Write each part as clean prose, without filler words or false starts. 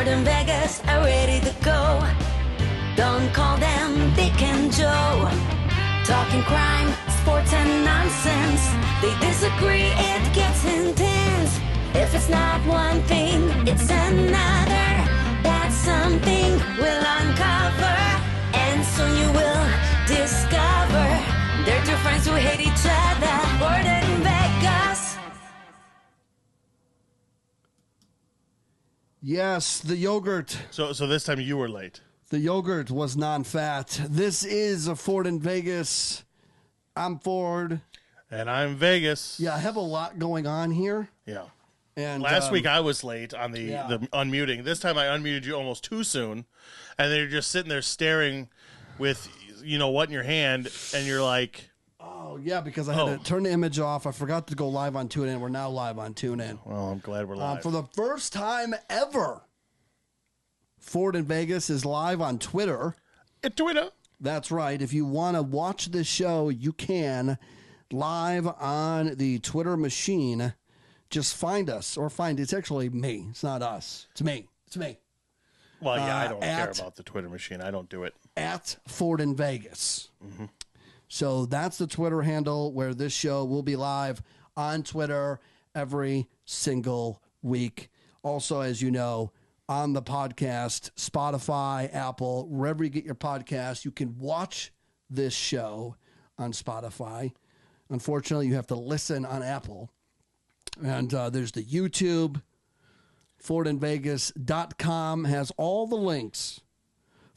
Ford and Vegas are ready to go. Don't call them Dick and Joe. Talking crime, sports and nonsense. They disagree, it gets intense. If it's not one thing, it's another. That's something we'll uncover. And soon you will discover they're two friends who hate each other. Ford and Vegas. Yes, the yogurt. So this time you were late. The yogurt was non-fat. This is a Ford in Vegas. I'm Ford. And I'm Vegas. Yeah, I have a lot going on here. Yeah. And last week I was late on the unmuting. This time I unmuted you almost too soon. And then you're just sitting there staring with, you know what, in your hand. And you're like... Oh, yeah, because I had to turn the image off. I forgot to go live on TuneIn. We're now live on TuneIn. Well, I'm glad we're live. For the first time ever, Ford in Vegas is live on Twitter. Twitter. That's right. If you want to watch this show, you can live on the Twitter machine. Just find us or it's actually me. It's not us. It's me. It's me. Well, yeah, I don't care about the Twitter machine. I don't do it. At Ford in Vegas. Mm-hmm. So that's the Twitter handle where this show will be live on Twitter every single week. Also, as you know, on the podcast, Spotify, Apple, wherever you get your podcast, you can watch this show on Spotify. Unfortunately, you have to listen on Apple. And there's the YouTube. FordInVegas.com has all the links.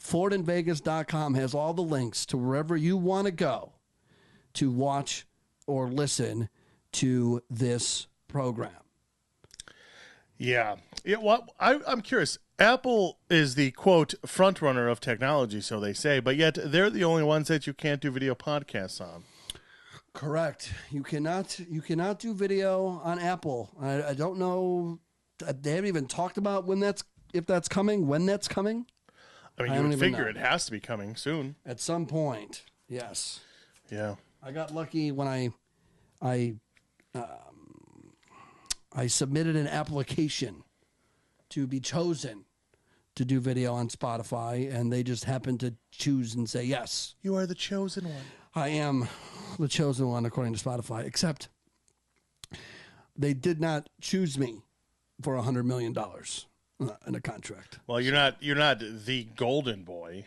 FordInVegas.com has all the links to wherever you want to go to watch or listen to this program. Yeah. Well, I'm curious. Apple is the, quote, front runner of technology, so they say, but yet they're the only ones that you can't do video podcasts on. Correct. You cannot do video on Apple. I don't know. They haven't even talked about when that's coming. I mean, you would figure it has to be coming soon. At some point, yes. Yeah. I got lucky when I submitted an application to be chosen to do video on Spotify, and they just happened to choose and say yes. You are the chosen one. I am the chosen one according to Spotify, except they did not choose me for $100 million in a contract. Well, you're not the golden boy.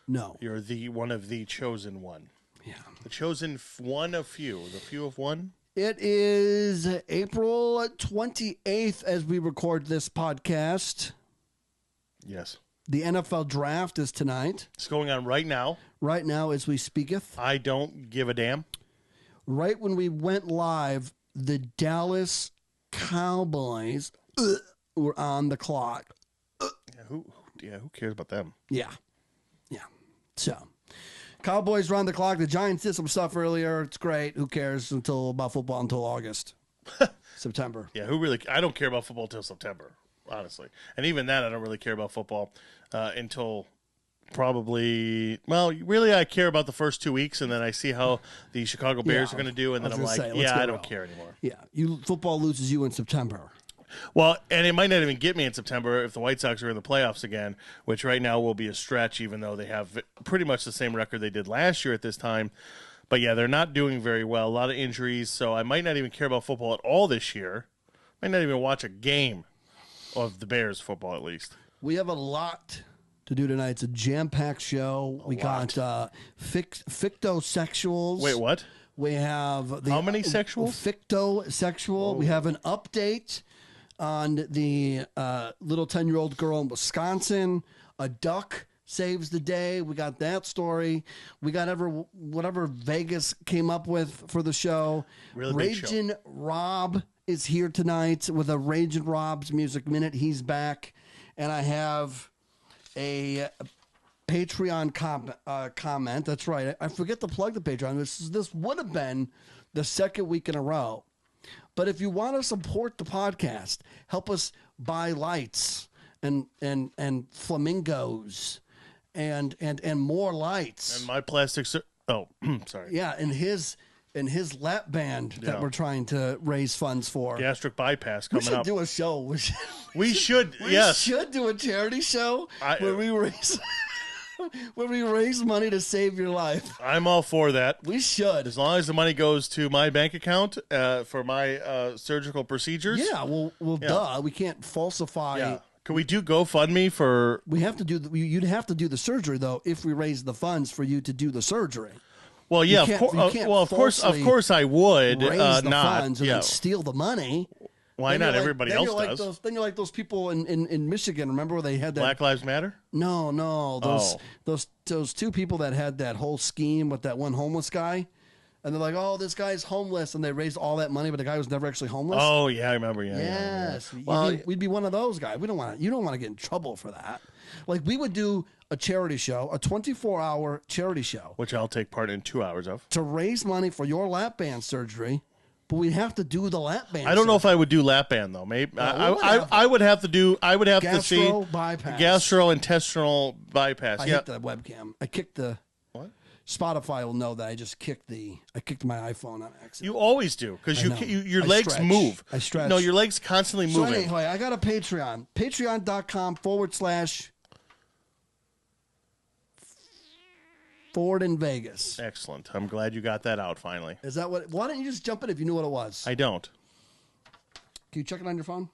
No. You're one of the chosen one. Yeah. The chosen one of few. The few of one. It is April 28th as we record this podcast. Yes. The NFL draft is tonight. It's going on right now. Right now as we speaketh. I don't give a damn. Right when we went live, the Dallas Cowboys were on the clock. Who cares about them? Yeah. So, Cowboys run the clock. The Giants did some stuff earlier. It's great. Who cares about football until August, September? Yeah, I don't care about football until September, honestly. And even then, I don't really care about football until probably. Well, really, I care about the first 2 weeks, and then I see how the Chicago Bears are going to do, and then I'm like, I don't care anymore. Yeah, football loses you in September. Well, and it might not even get me in September if the White Sox are in the playoffs again, which right now will be a stretch, even though they have pretty much the same record they did last year at this time. But yeah, they're not doing very well. A lot of injuries, so I might not even care about football at all this year. Might not even watch a game of the Bears football, at least. We have a lot to do tonight. It's a jam-packed show. We got fictosexuals. Wait, what? We have how many sexuals? Fictosexual. We have an update on the little 10-year-old girl in Wisconsin. A duck saves the day. We got that story. We got whatever Vegas came up with for the show. Really big show. Ragin' Rob is here tonight with a Ragin' Rob's Music Minute. He's back. And I have a Patreon comment. That's right. I forget to plug the Patreon. This would have been the second week in a row. But if you want to support the podcast, help us buy lights and flamingos and more lights. And my plastic... Oh, sorry. Yeah, and his and his lap band that Yeah. we're trying to raise funds for. Gastric bypass We coming should up. do a show. We should, We yes. should do a charity show where we raise where we raise money to save your life. I'm all for that. We should. As long as the money goes to my bank account for my surgical procedures. Yeah, well, duh. We can't falsify. Yeah. Can we do GoFundMe for? We have to do. You'd have to do the surgery though if we raise the funds for you to do the surgery. Well, yeah, You of can't course, I would raise the not. funds and then steal the money. Why Then not? you're like- Everybody then else you're like does. Then you're like those people in Michigan. Remember where they had that? Black Lives Matter. No. Those two people that had that whole scheme with that one homeless guy, and they're like, "Oh, this guy's homeless," and they raised all that money, but the guy was never actually homeless. Oh yeah, I remember. Yeah. Yes. Yeah. Well, We'd be one of those guys. We don't want to. You don't want to get in trouble for that. Like we would do a charity show, a 24-hour charity show, which I'll take part in 2 hours of. to raise money for your lap band surgery. But we'd have to do the lap band. I don't know if I would do lap band though. Maybe I would have to do. I would have to see bypass. gastrointestinal bypass. I Yeah. hit the webcam. I kicked the. What? Spotify will know that I just kicked my iPhone on accident. You always do because I know. your I legs stretch. move. I stretch. No, your legs constantly So moving. anyway, I got a Patreon. Patreon.com/Ford in Vegas. Excellent. I'm glad you got that out finally. Is that what? Why don't you just jump in if you knew what it was? I don't. Can you check it on your phone?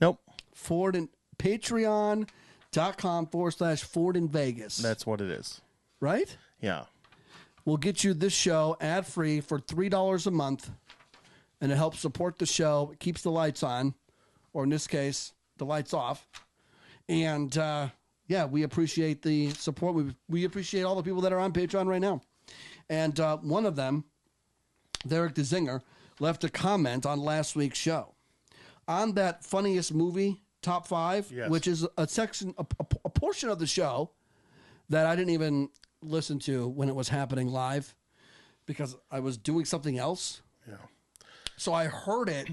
Nope. Patreon.com/Ford in Vegas. That's what it is. Right? Yeah. We'll get you this show ad-free for $3 a month, and it helps support the show. It keeps the lights on, or in this case, the lights off. And, yeah, we appreciate the support. We appreciate all the people that are on Patreon right now. And one of them, Derek DeZinger, left a comment on last week's show. On that funniest movie, top 5, Yes. which is a section, a portion of the show that I didn't even listen to when it was happening live because I was doing something else. Yeah. So I heard it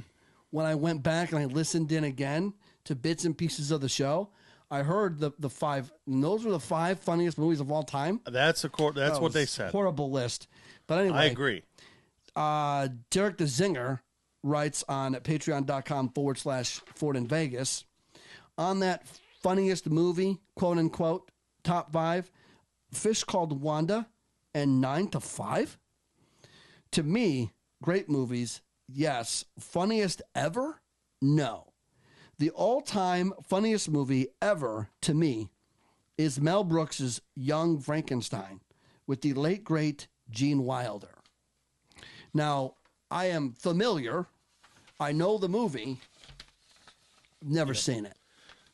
when I went back and I listened in again to bits and pieces of the show. I heard the 5, and those were the 5 funniest movies of all time. That's what they said. Horrible list. But anyway. I agree. Derek DeZinger writes on patreon.com/Ford in Vegas. On that funniest movie, quote unquote, top 5, Fish Called Wanda and 9 to 5. To me, great movies, yes. Funniest ever? No. The all-time funniest movie ever to me is Mel Brooks's Young Frankenstein with the late great Gene Wilder. Now, I am familiar. I know the movie. Never seen it.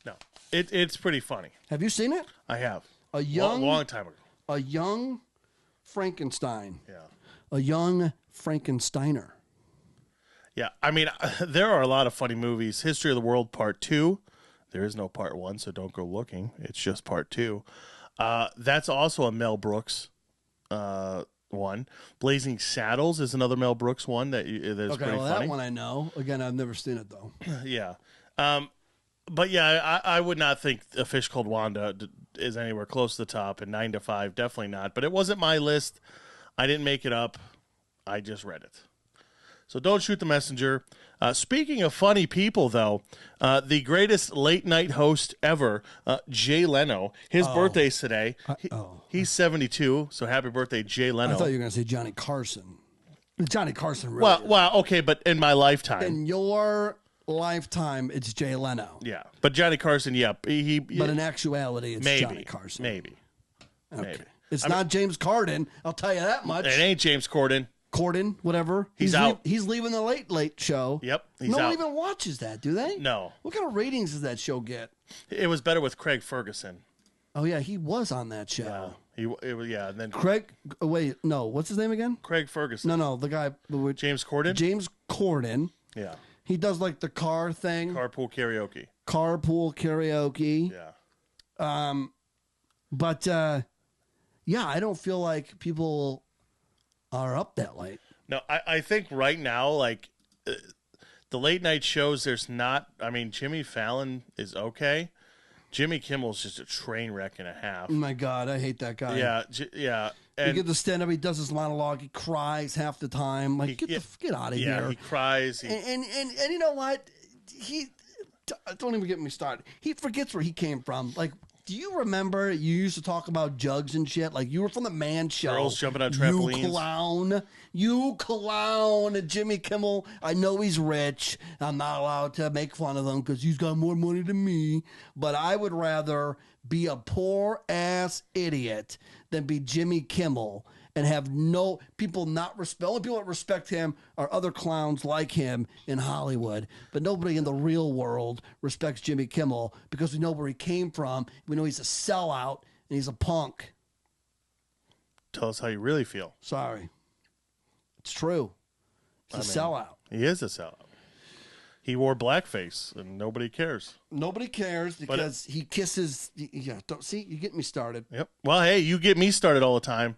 No. It's pretty funny. Have you seen it? I have. A young, long time ago. A young Frankenstein. Yeah. A young Frankensteiner. Yeah. I mean, there are a lot of funny movies. History of the World Part 2. There is no Part 1, so don't go looking. It's just Part 2. That's also a Mel Brooks one. Blazing Saddles is another Mel Brooks one that's pretty funny. That one I know. Again, I've never seen it, though. Yeah. But yeah, I would not think A Fish Called Wanda is anywhere close to the top, and 9 to 5, definitely not. But it wasn't my list. I didn't make it up. I just read it. So don't shoot the messenger. Speaking of funny people, though, the greatest late-night host ever, Jay Leno, his birthday's today. He's 72, so happy birthday, Jay Leno. I thought you were going to say Johnny Carson. Johnny Carson, really. Well, okay, but in my lifetime. In your lifetime, it's Jay Leno. Yeah, but Johnny Carson, yeah. But in actuality, it's Johnny Carson. Maybe. Okay. Maybe. It's not James Corden, I'll tell you that much. It ain't James Corden. Corden, whatever. He's out. He's leaving the late show. Yep, he's no out. one even watches that, do they? No. What kind of ratings does that show get? It was better with Craig Ferguson. Oh, yeah, he was on that show. Yeah, and then Craig, wait, no, what's his name again? Craig Ferguson. No, the guy. James Corden? James Corden. Yeah. He does like the car thing. Carpool karaoke. Carpool karaoke. Yeah. But, yeah, I don't feel like people are up that late. No, I think right now, like, the late night shows, there's not, I mean, Jimmy Fallon is okay, Jimmy Kimmel's just a train wreck and a half. Oh my God, I hate that guy. Yeah, yeah. And you get to stand up, he does his monologue, he cries half the time. Like, get out of here. Yeah, he cries. And you know what? Don't even get me started. He forgets where he came from. Like, do you remember you used to talk about jugs and shit? Like, you were from the Man Show. Girls jumping on trampolines. You clown. Jimmy Kimmel. I know he's rich. I'm not allowed to make fun of him because he's got more money than me. But I would rather be a poor ass idiot than be Jimmy Kimmel and have no people not respect. Only people that respect him are other clowns like him in Hollywood. But nobody in the real world respects Jimmy Kimmel because we know where he came from. We know he's a sellout and he's a punk. Tell us how you really feel. Sorry. It's true. He's a sellout. He is a sellout. He wore blackface and nobody cares. Nobody cares because he kisses. Yeah, don't see. You get me started. Yep. Well, hey, you get me started all the time.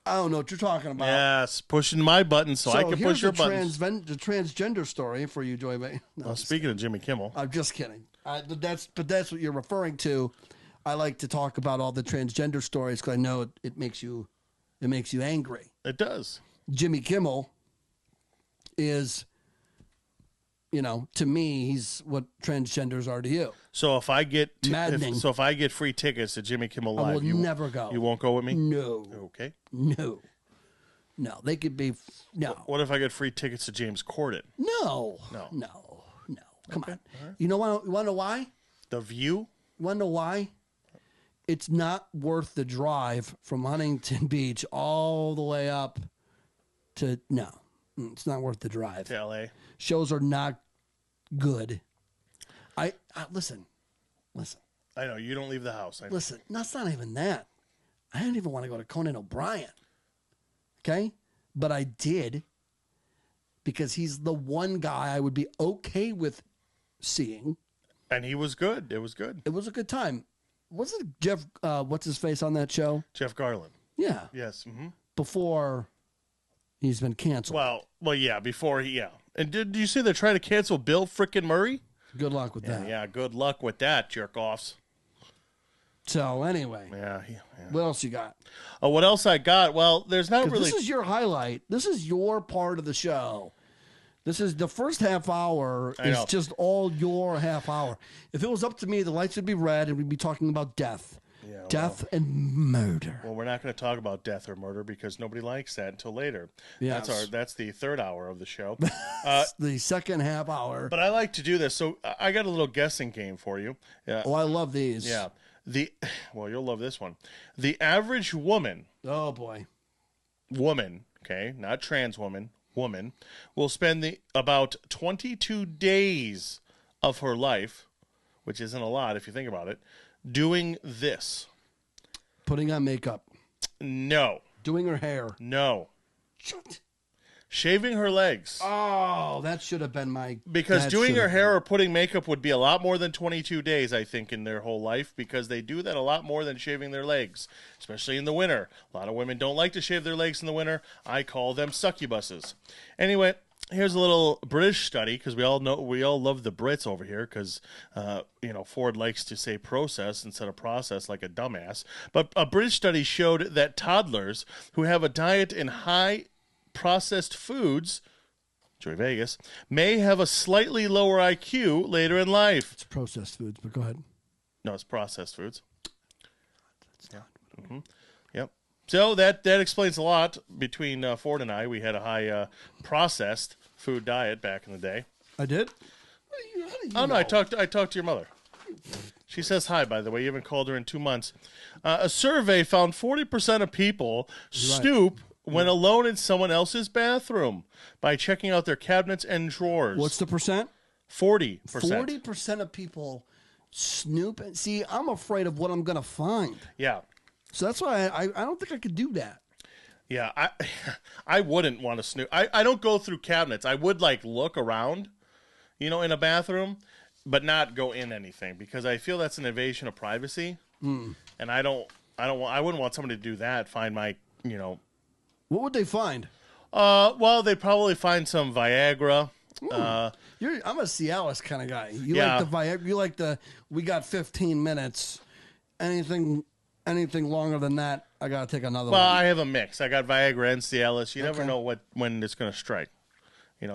I don't know what you're talking about. Yes, pushing my buttons so I can push your buttons. The transgender story for you, Joy May. No, speaking of Jimmy Kimmel, I'm just kidding. But that's what you're referring to. I like to talk about all the transgender stories because I know it makes you angry. It does. Jimmy Kimmel is, to me, he's what transgenders are to you. So if I get maddening. If I get free tickets to Jimmy Kimmel Live, I will never go. You won't go with me? No. Okay. No. They could be no. What if I get free tickets to James Corden? No. Come on. Right. You want to know why? The View? You want to know why? It's not worth the drive from Huntington Beach all the way up to no. It's not worth the drive. To LA. Shows are not good. I listen. I know you don't leave the house. Listen, that's not even that. I didn't even want to go to Conan O'Brien. Okay? But I did because he's the one guy I would be okay with seeing. And he was good. It was good. It was a good time. Was it Jeff, what's his face on that show? Jeff Garland. Yeah. Yes. Mm-hmm. Before he's been canceled. Well, yeah, before yeah. And did you see they're trying to cancel Bill frickin' Murray? Good luck with that. Yeah, good luck with that, jerk-offs. So, anyway. Yeah. What else you got? What else I got? Well, there's not really... This is your highlight. This is your part of the show. This is the first half hour is just all your half hour. If it was up to me, the lights would be red and we'd be talking about death. Yeah, death and murder. Well, we're not going to talk about death or murder because nobody likes that until later. Yes. That's the third hour of the show. The second half hour. But I like to do this, so I got a little guessing game for you. Oh, I love these. Yeah. You'll love this one. The average woman. Oh boy. Woman, okay, not trans woman will spend about 22 days of her life, which isn't a lot if you think about it, doing this. Putting on makeup. No. Doing her hair. No. Shaving her legs. Oh, that should have been my... Because doing her hair or putting makeup would be a lot more than 22 days, I think, in their whole life, because they do that a lot more than shaving their legs, especially in the winter. A lot of women don't like to shave their legs in the winter. I call them succubuses. Anyway, here's a little British study, because we all love the Brits over here, because Ford likes to say process instead of process like a dumbass. But a British study showed that toddlers who have a diet in high processed foods, Joy Vegas, may have a slightly lower IQ later in life. It's processed foods, but go ahead. No, it's processed foods. That's not. Mm-hmm. Yep. So that explains a lot. Between Ford and I, we had a high processed food diet back in the day. I did? No, I talked to your mother. She says hi, by the way. You haven't called her in 2 months. A survey found 40% of people stoop when alone in someone else's bathroom by checking out their cabinets and drawers. What's the percent? 40%. 40% of people snoop. And see, I'm afraid of what I'm going to find. Yeah. So that's why I don't think I could do that. Yeah, I wouldn't want to snoop. I don't go through cabinets. I would look around, in a bathroom, but not go in anything because I feel that's an invasion of privacy. And I wouldn't want somebody to do that. Find my, What would they find? Well, they'd probably find some Viagra, I'm a Cialis kind of guy. You Yeah. like the Viagra? You like the? We got 15 minutes. Anything longer than that, I gotta take another Well, one. I have a mix. I got Viagra and Cialis. You never Okay. know when it's going to strike.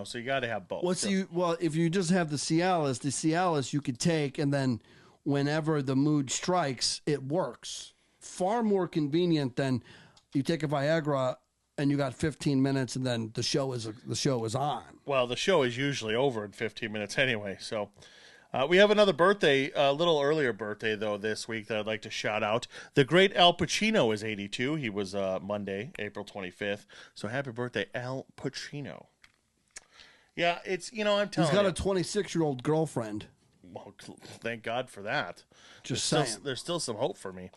So you got to have both. If you just have the Cialis you could take, and then whenever the mood strikes, it works. Far more convenient than you take a Viagra and you got 15 minutes, and then the show is on. Well, the show is usually over in 15 minutes anyway. So we have another birthday, a little earlier birthday, though, this week that I'd like to shout out. The great Al Pacino is 82. He was Monday, April 25th. So happy birthday, Al Pacino. Yeah, it's, I'm telling you. He's got a 26-year-old girlfriend. Well, thank God for that. Just saying. saying. There's still some hope for me.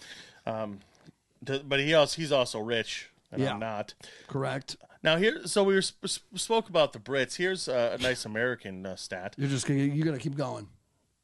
But he's also rich, and Yeah. I'm not. Correct. Now so we spoke about the Brits. Here's a nice American stat. You're gonna keep going.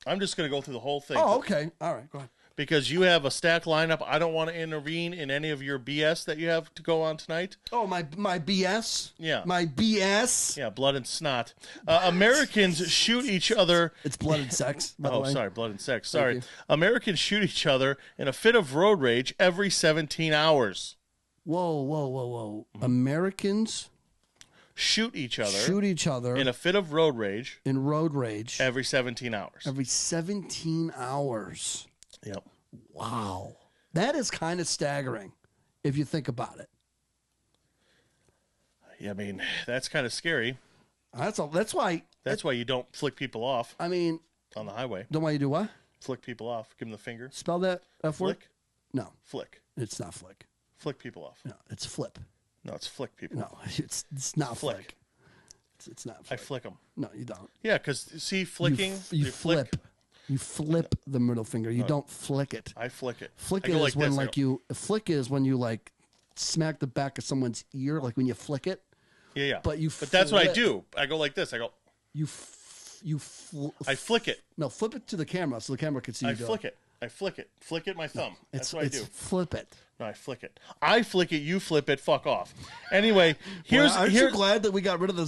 I'm just going to go through the whole thing. Oh, okay. All right, go ahead. Because you have a stack lineup. I don't want to intervene in any of your BS that you have to go on tonight. Oh, my BS? Yeah. My BS? Yeah, blood and snot. Americans shoot each other. It's blood and sex, by the way. Sorry, blood and sex. Thank Sorry. you. Americans shoot each other in a fit of road rage every 17 hours. Whoa. Americans Shoot each other in a fit of road rage road rage every 17 hours. every 17 hours. Yep. Wow. That is kind of staggering if you think about it. Yeah, I mean, that's kind of scary. That's why You don't flick people off I mean, on the highway. don't want you do what? Flick people off. Give them the finger. Spell that F word? Flick. No, Flick. it's not flick. Flick people off. No, it's flip. No, it's flick people. No, it's not Flick. flick. It's not I flick. flick them. No, you don't. Yeah, because see, flicking. You flick. flip. You flip the middle finger. You don't flick it. I flick it. Flick I go is when this, I go, flick is when you like smack the back of someone's ear, like when you flick it. Yeah. But that's what I flip. do. I go like this. I go. I flick it. No, flip it to the camera so the camera can see you. I flick it. I flick it. Flick it. My thumb. That's what I do. Flip it. No, I flick it. I flick it. You flip it. Fuck off. Anyway, Aren't you glad that we got rid of the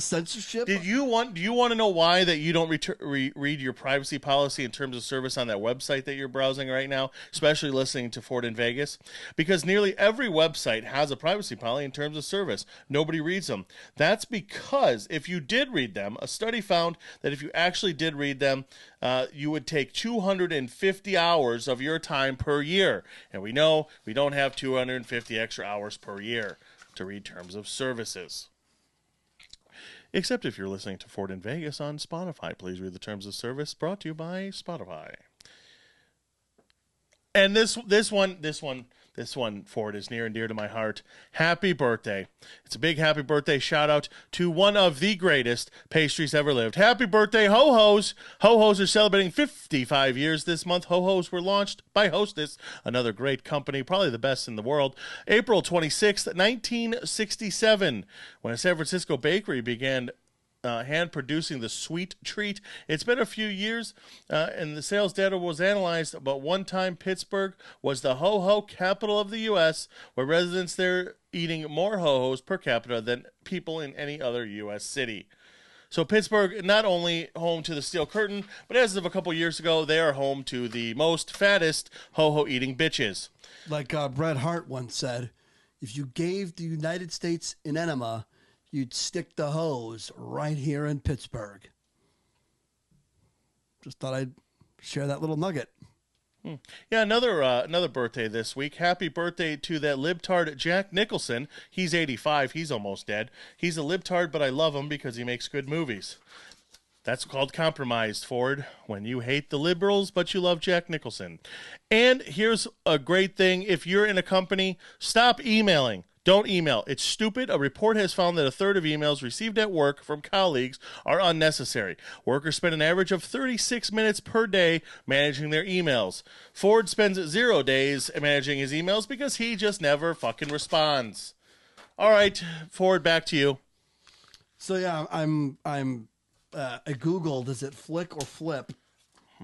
censorship? Do you want to know why that you don't read your privacy policy and terms of service on that website that you're browsing right now, especially listening to Ford in Vegas? Because nearly every website has a privacy policy and terms of service. Nobody reads them. That's because if you did read them, a study found that if you actually did read them, you would take 250 hours of your time per year. And we know we don't have 250 extra hours per year to read terms of services. Except if you're listening to Ford in Vegas on Spotify. Please read the terms of service, brought to you by Spotify. And this one, Ford, is near and dear to my heart. Happy birthday. It's a big happy birthday shout out to one of the greatest pastries ever lived. Happy birthday, Ho-Hos. Ho-Hos are celebrating 55 years this month. Ho-Hos were launched by Hostess, another great company, probably the best in the world, April 26th, 1967, when a San Francisco bakery began hand-producing the sweet treat. It's been a few years, and the sales data was analyzed, but one time Pittsburgh was the ho-ho capital of the U.S., where residents there eating more ho-hos per capita than people in any other U.S. city. So Pittsburgh, not only home to the Steel Curtain, but as of a couple years ago, they are home to the most fattest ho-ho eating bitches. Like Bret Hart once said, if you gave the United States an enema, you'd stick the hose right here in Pittsburgh. Just thought I'd share that little nugget. Yeah, another birthday this week. Happy birthday to that libtard Jack Nicholson. He's 85. He's almost dead. He's a libtard, but I love him because he makes good movies. That's called compromised, Ford, when you hate the liberals, but you love Jack Nicholson. And here's a great thing. If you're in a company, stop emailing. Don't email. It's stupid. A report has found that a third of emails received at work from colleagues are unnecessary. Workers spend an average of 36 minutes per day managing their emails. Ford spends 0 days managing his emails because he just never fucking responds. All right, Ford, back to you. So yeah, I Googled, is it flick or flip?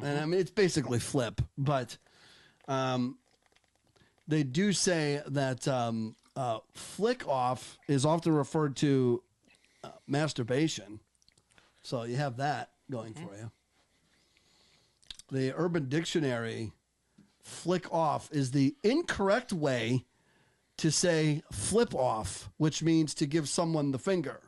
And I mean, it's basically flip, but they do say that flick off is often referred to masturbation. So you have that going for you. The Urban Dictionary, flick off is the incorrect way to say flip off, which means to give someone the finger.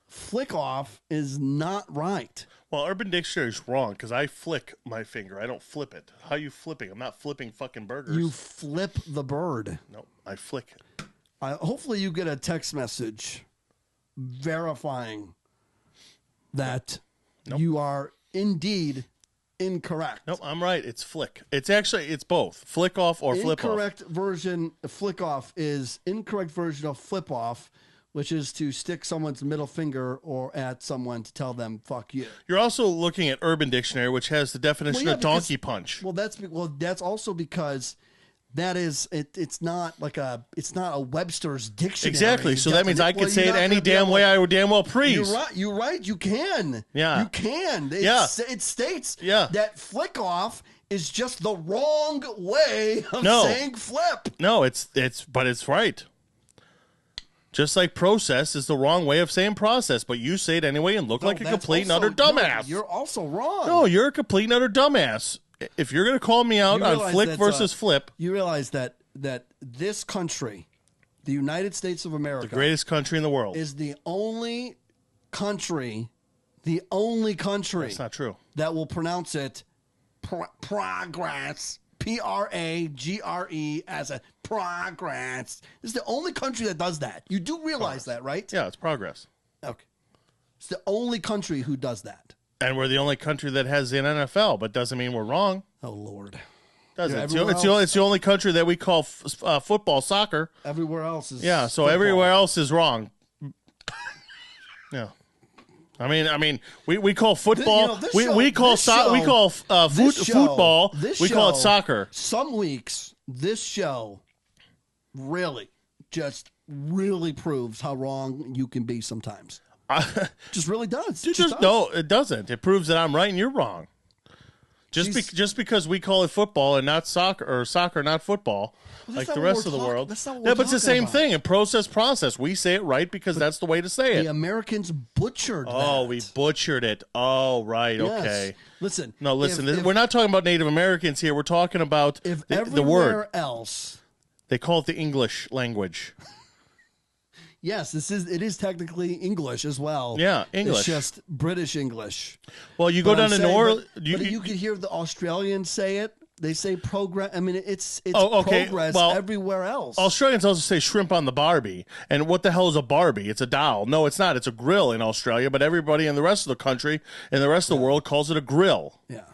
Flick off is not right. Well, Urban Dictionary is wrong because I flick my finger. I don't flip it. How are you flipping? I'm not flipping fucking burgers. You flip the bird. No, I flick it. Hopefully you get a text message verifying that you are indeed incorrect. Nope, I'm right. It's flick. It's both. Flick off or flip off. Incorrect version, flick off is incorrect version of flip off, which is to stick someone's middle finger or at someone to tell them "fuck you." You're also looking at Urban Dictionary, which has the definition of donkey punch. Well, that's also because that is it's not a Webster's dictionary. Exactly. So that means I can say it any damn way I would damn well please. You're right. You can. Yeah. You can. It states that flick off is just the wrong way of saying flip. No, but it's right. Just like process is the wrong way of saying process, but you say it anyway and look like a complete and utter dumbass. You're also wrong. No, you're a complete and utter dumbass. If you're going to call me out on flick versus flip. You realize that this country, the United States of America, the greatest country in the world, is the only country that's not true, that will pronounce it progress. P-R-A-G-R-E as a progress. This is the only country that does that. You do realize that, right? Yeah, it's progress. Okay. It's the only country who does that. And we're the only country that has an NFL, but doesn't mean we're wrong. Oh, Lord. Doesn't. It's the only country that we call football soccer. Everywhere else is so football. Everywhere else is wrong. Yeah. I mean, we call football. We call football. We call it soccer. Some weeks, this show really proves how wrong you can be sometimes. Just really does. No, it doesn't. It proves that I'm right and you're wrong. Just because we call it football and not soccer, or soccer not football, like the rest of the world. But it's the same thing. In process. We say it right because that's the way to say it. The Americans butchered that. Oh, we butchered it. Oh, right. Yes. Okay. Listen. We're not talking about Native Americans here. We're talking about the word. Everywhere else. They call it the English language. Yes, it is technically English as well. Yeah, English. It's just British English. Well, you go down to New Orleans. You can hear the Australians say it. They say progress. I mean, it's progress everywhere else. Australians also say shrimp on the Barbie. And what the hell is a Barbie? It's a doll. No, it's not. It's a grill in Australia. But everybody in the rest of the country and the rest of the world calls it a grill. Yeah.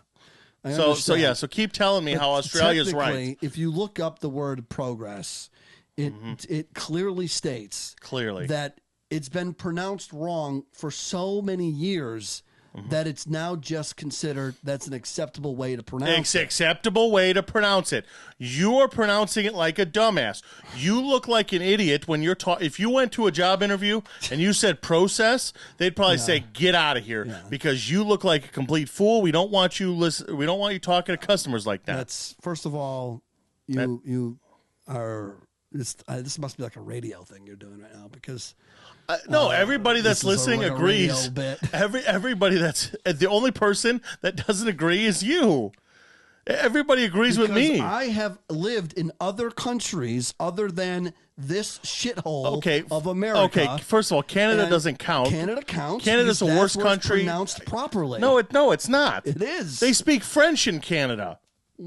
So keep telling me how Australia's right. If you look up the word progress, it clearly states that it's been pronounced wrong for so many years that it's now just considered that's an acceptable way to pronounce it. It's an acceptable way to pronounce it. You are pronouncing it like a dumbass. You look like an idiot when you're talking. If you went to a job interview and you said process, they'd probably say, "Get out of here," because you look like a complete fool. We don't want you We don't want you talking to customers like that. That's first of all, you are. This must be like a radio thing you're doing right now because no, everybody that's listening agrees. Everybody that's the only person that doesn't agree is you. Everybody agrees with me. I have lived in other countries other than this shithole of America. Okay, first of all, Canada doesn't count. Canada counts. Canada's the worst country. Pronounced properly. No, it's not. It is. They speak French in Canada.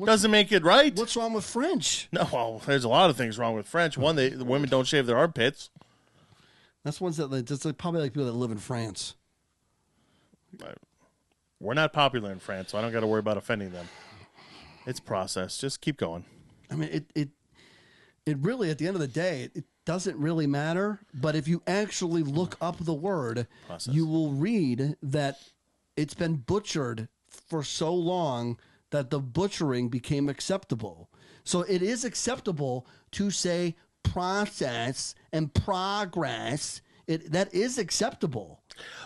Doesn't make it right. What's wrong with French? No, well, there's a lot of things wrong with French. One, the women don't shave their armpits. That's ones that probably like people that live in France. We're not popular in France, so I don't got to worry about offending them. It's process. Just keep going. I mean, it really, at the end of the day, it doesn't really matter. But if you actually look up the word, you will read that it's been butchered for so long that the butchering became acceptable. So it is acceptable to say process and progress. That is acceptable.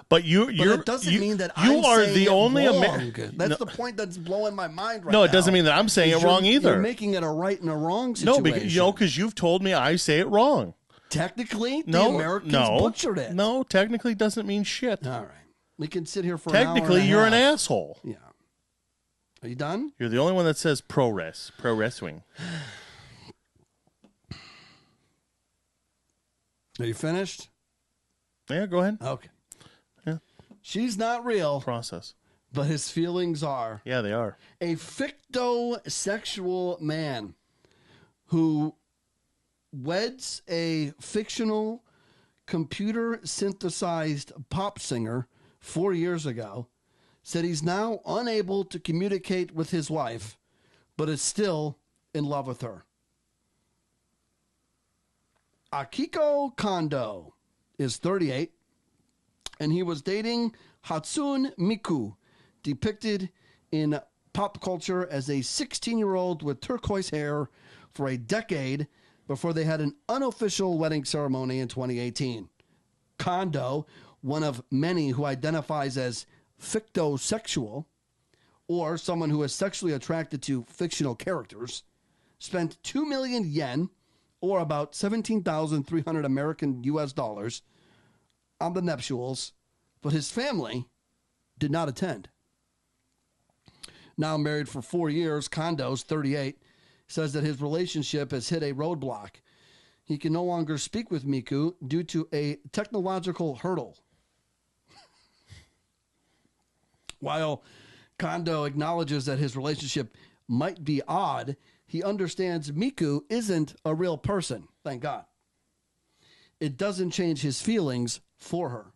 But it doesn't mean that you I'm are saying the it only wrong. That's the point that's blowing my mind right now. No, it doesn't mean that I'm saying it wrong either. You're making it a right and a wrong situation. No, because you've told me I say it wrong. Technically, the Americans butchered it. No, technically doesn't mean shit. All right. We can sit here for an hour Technically, and a you're an half. asshole. Yeah. Are you done? You're the only one that says pro wrestling. Are you finished? Yeah, go ahead. Okay. Yeah. She's not real, Process. but his feelings are. Yeah, they are. A fictosexual man who weds a fictional computer synthesized pop singer 4 years ago said he's now unable to communicate with his wife, but is still in love with her. Akiko Kondo is 38, and he was dating Hatsune Miku, depicted in pop culture as a 16-year-old with turquoise hair, for a decade before they had an unofficial wedding ceremony in 2018. Kondo, one of many who identifies as fictosexual, or someone who is sexually attracted to fictional characters, spent 2 million yen, or about 17,300 American US dollars, on the nuptials, but his family did not attend. Now married for 4 years, Kondo's 38, says that his relationship has hit a roadblock. He can no longer speak with Miku due to a technological hurdle. While Kondo acknowledges that his relationship might be odd, he understands Miku isn't a real person, thank God. It doesn't change his feelings for her.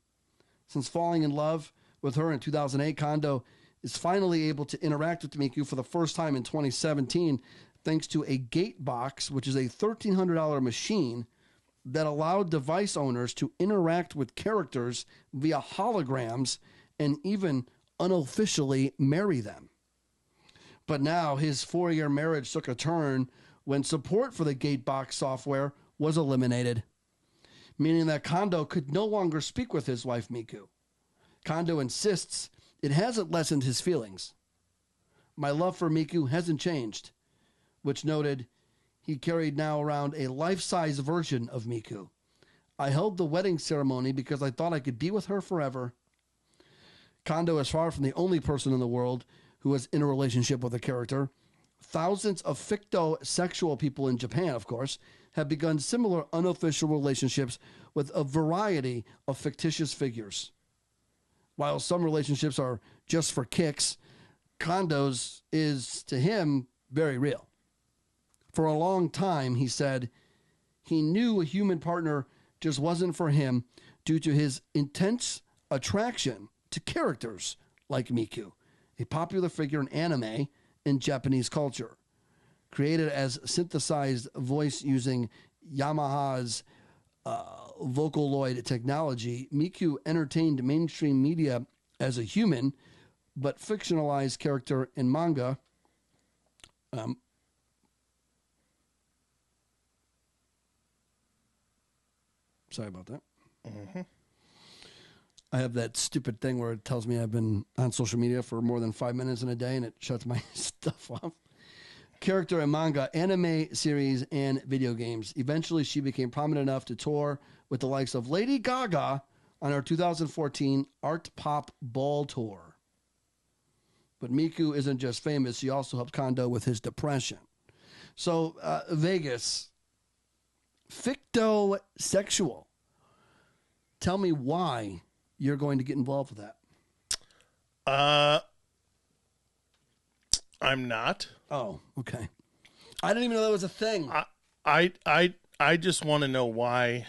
Since falling in love with her in 2008, Kondo is finally able to interact with Miku for the first time in 2017, thanks to a gate box, which is a $1,300 machine that allowed device owners to interact with characters via holograms and even unofficially marry them. But now his 4-year marriage took a turn when support for the Gatebox software was eliminated, meaning that Kondo could no longer speak with his wife Miku. Kondo insists it hasn't lessened his feelings. My love for Miku hasn't changed, which noted he carried now around a life-size version of Miku. I held the wedding ceremony because I thought I could be with her forever. Kondo is far from the only person in the world who is in a relationship with a character. Thousands of fictosexual people in Japan, of course, have begun similar unofficial relationships with a variety of fictitious figures. While some relationships are just for kicks, Kondo's is, to him, very real. For a long time, he said, he knew a human partner just wasn't for him due to his intense attraction to characters like Miku, a popular figure in anime and Japanese culture. Created as synthesized voice using Yamaha's Vocaloid technology, Miku entertained mainstream media as a human, but fictionalized character in manga. Sorry about that. Mm-hmm. I have that stupid thing where it tells me I've been on social media for more than 5 minutes in a day, and it shuts my stuff off. Character in manga, anime series, and video games. Eventually, she became prominent enough to tour with the likes of Lady Gaga on her 2014 Art Pop Ball Tour. But Miku isn't just famous. She also helped Kondo with his depression. So, Vegas, fictosexual. Tell me why you're going to get involved with that. I'm not. Oh, okay. I didn't even know that was a thing. I just want to know why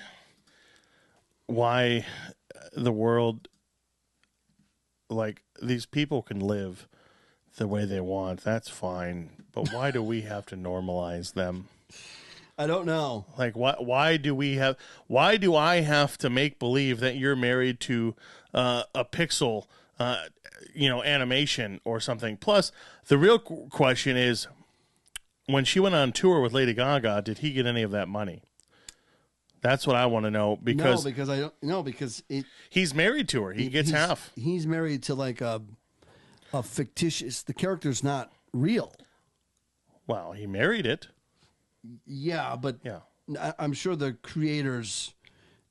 the world, like, these people can live the way they want. That's fine. But why do we have to normalize them? I don't know. Like, why do I have to make believe that you're married to a pixel animation or something? Plus, the real question is, when she went on tour with Lady Gaga, did he get any of that money? That's what I want to know, because he's married to her. He gets half. He's married to like a fictitious. The character's not real. Well, he married it. Yeah, but yeah, I'm sure the creators,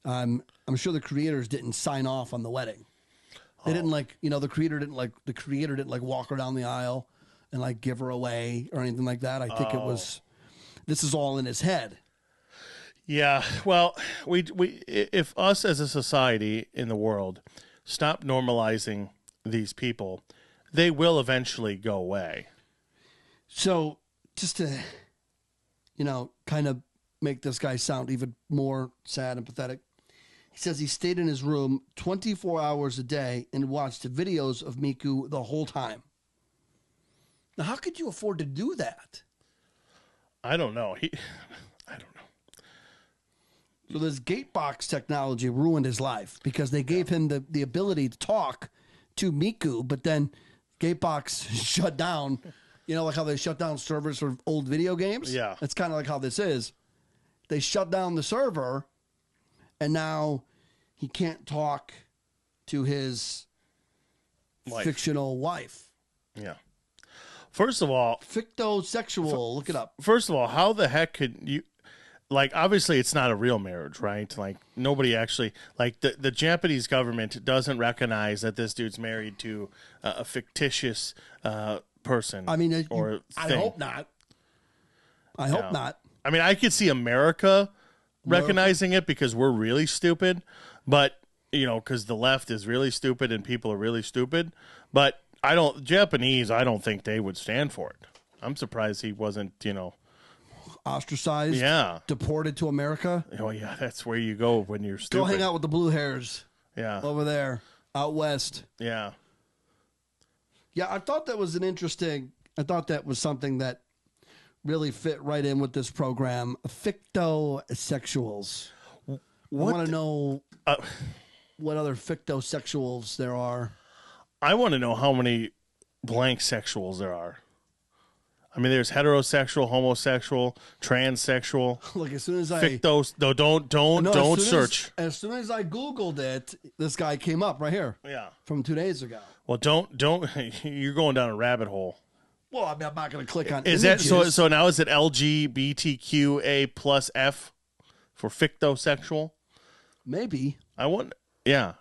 I'm sure the creators didn't sign off on the wedding. They didn't like, the creator didn't like walk her down the aisle and like give her away or anything like that. I think this is all in his head. Yeah. Well, if us as a society in the world stop normalizing these people, they will eventually go away. So just to, kind of make this guy sound even more sad and pathetic, he says he stayed in his room 24 hours a day and watched videos of Miku the whole time. Now, how could you afford to do that? I don't know. I don't know. So this gatebox technology ruined his life because they gave him the ability to talk to Miku, but then gatebox shut down. Like how they shut down servers for old video games? Yeah. That's kind of like how this is. They shut down the server, and now he can't talk to his fictional wife. Yeah. First of all... Fictosexual. Look it up. First of all, how the heck could you... Like, obviously, it's not a real marriage, right? Like, nobody actually... Like, the Japanese government doesn't recognize that this dude's married to a fictitious person. I mean, or I thing. hope not. I hope not. I mean, I could see America recognizing it because we're really stupid, but, because the left is really stupid and people are really stupid. But Japanese, I don't think they would stand for it. I'm surprised he wasn't, ostracized, deported to America. Oh, yeah, that's where you go when you're stupid. Go hang out with the blue hairs. Yeah. Over there, out west. Yeah. Yeah, I thought that was something that really fit right in with this program. Fictosexuals. I want to know what other fictosexuals there are. I want to know how many blank sexuals there are. I mean, there's heterosexual, homosexual, transsexual. Look, as soon as I fictos, no, don't search. As soon as I Googled it, this guy came up right here. Yeah, from 2 days ago. Well, don't. You're going down a rabbit hole. Well, I mean, I'm not going to click on. Is images. that so? Now is it LGBTQA plus F for fictosexual? Maybe. I want. Yeah.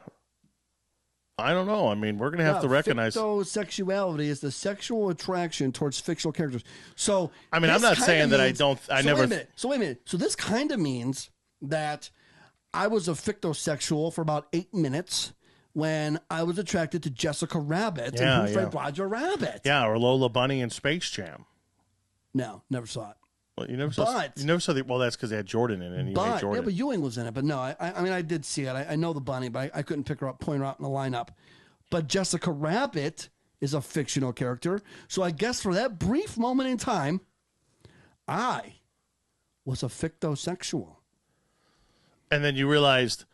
I don't know. I mean, we're going to have to recognize... Fictosexuality is the sexual attraction towards fictional characters. So, I mean, I'm not saying that I don't... Wait a minute. So this kind of means that I was a fictosexual for about 8 minutes when I was attracted to Jessica Rabbit and Who Framed Roger Rabbit. Yeah, or Lola Bunny and Space Jam. No, never saw it. Well, you never saw the... Well, that's because they had Jordan in it. And you made Jordan. Yeah, but Ewing was in it. But no, I mean, I did see it. I know the bunny, but I couldn't point her out in the lineup. But Jessica Rabbit is a fictional character. So I guess for that brief moment in time, I was a fictosexual. And then you realized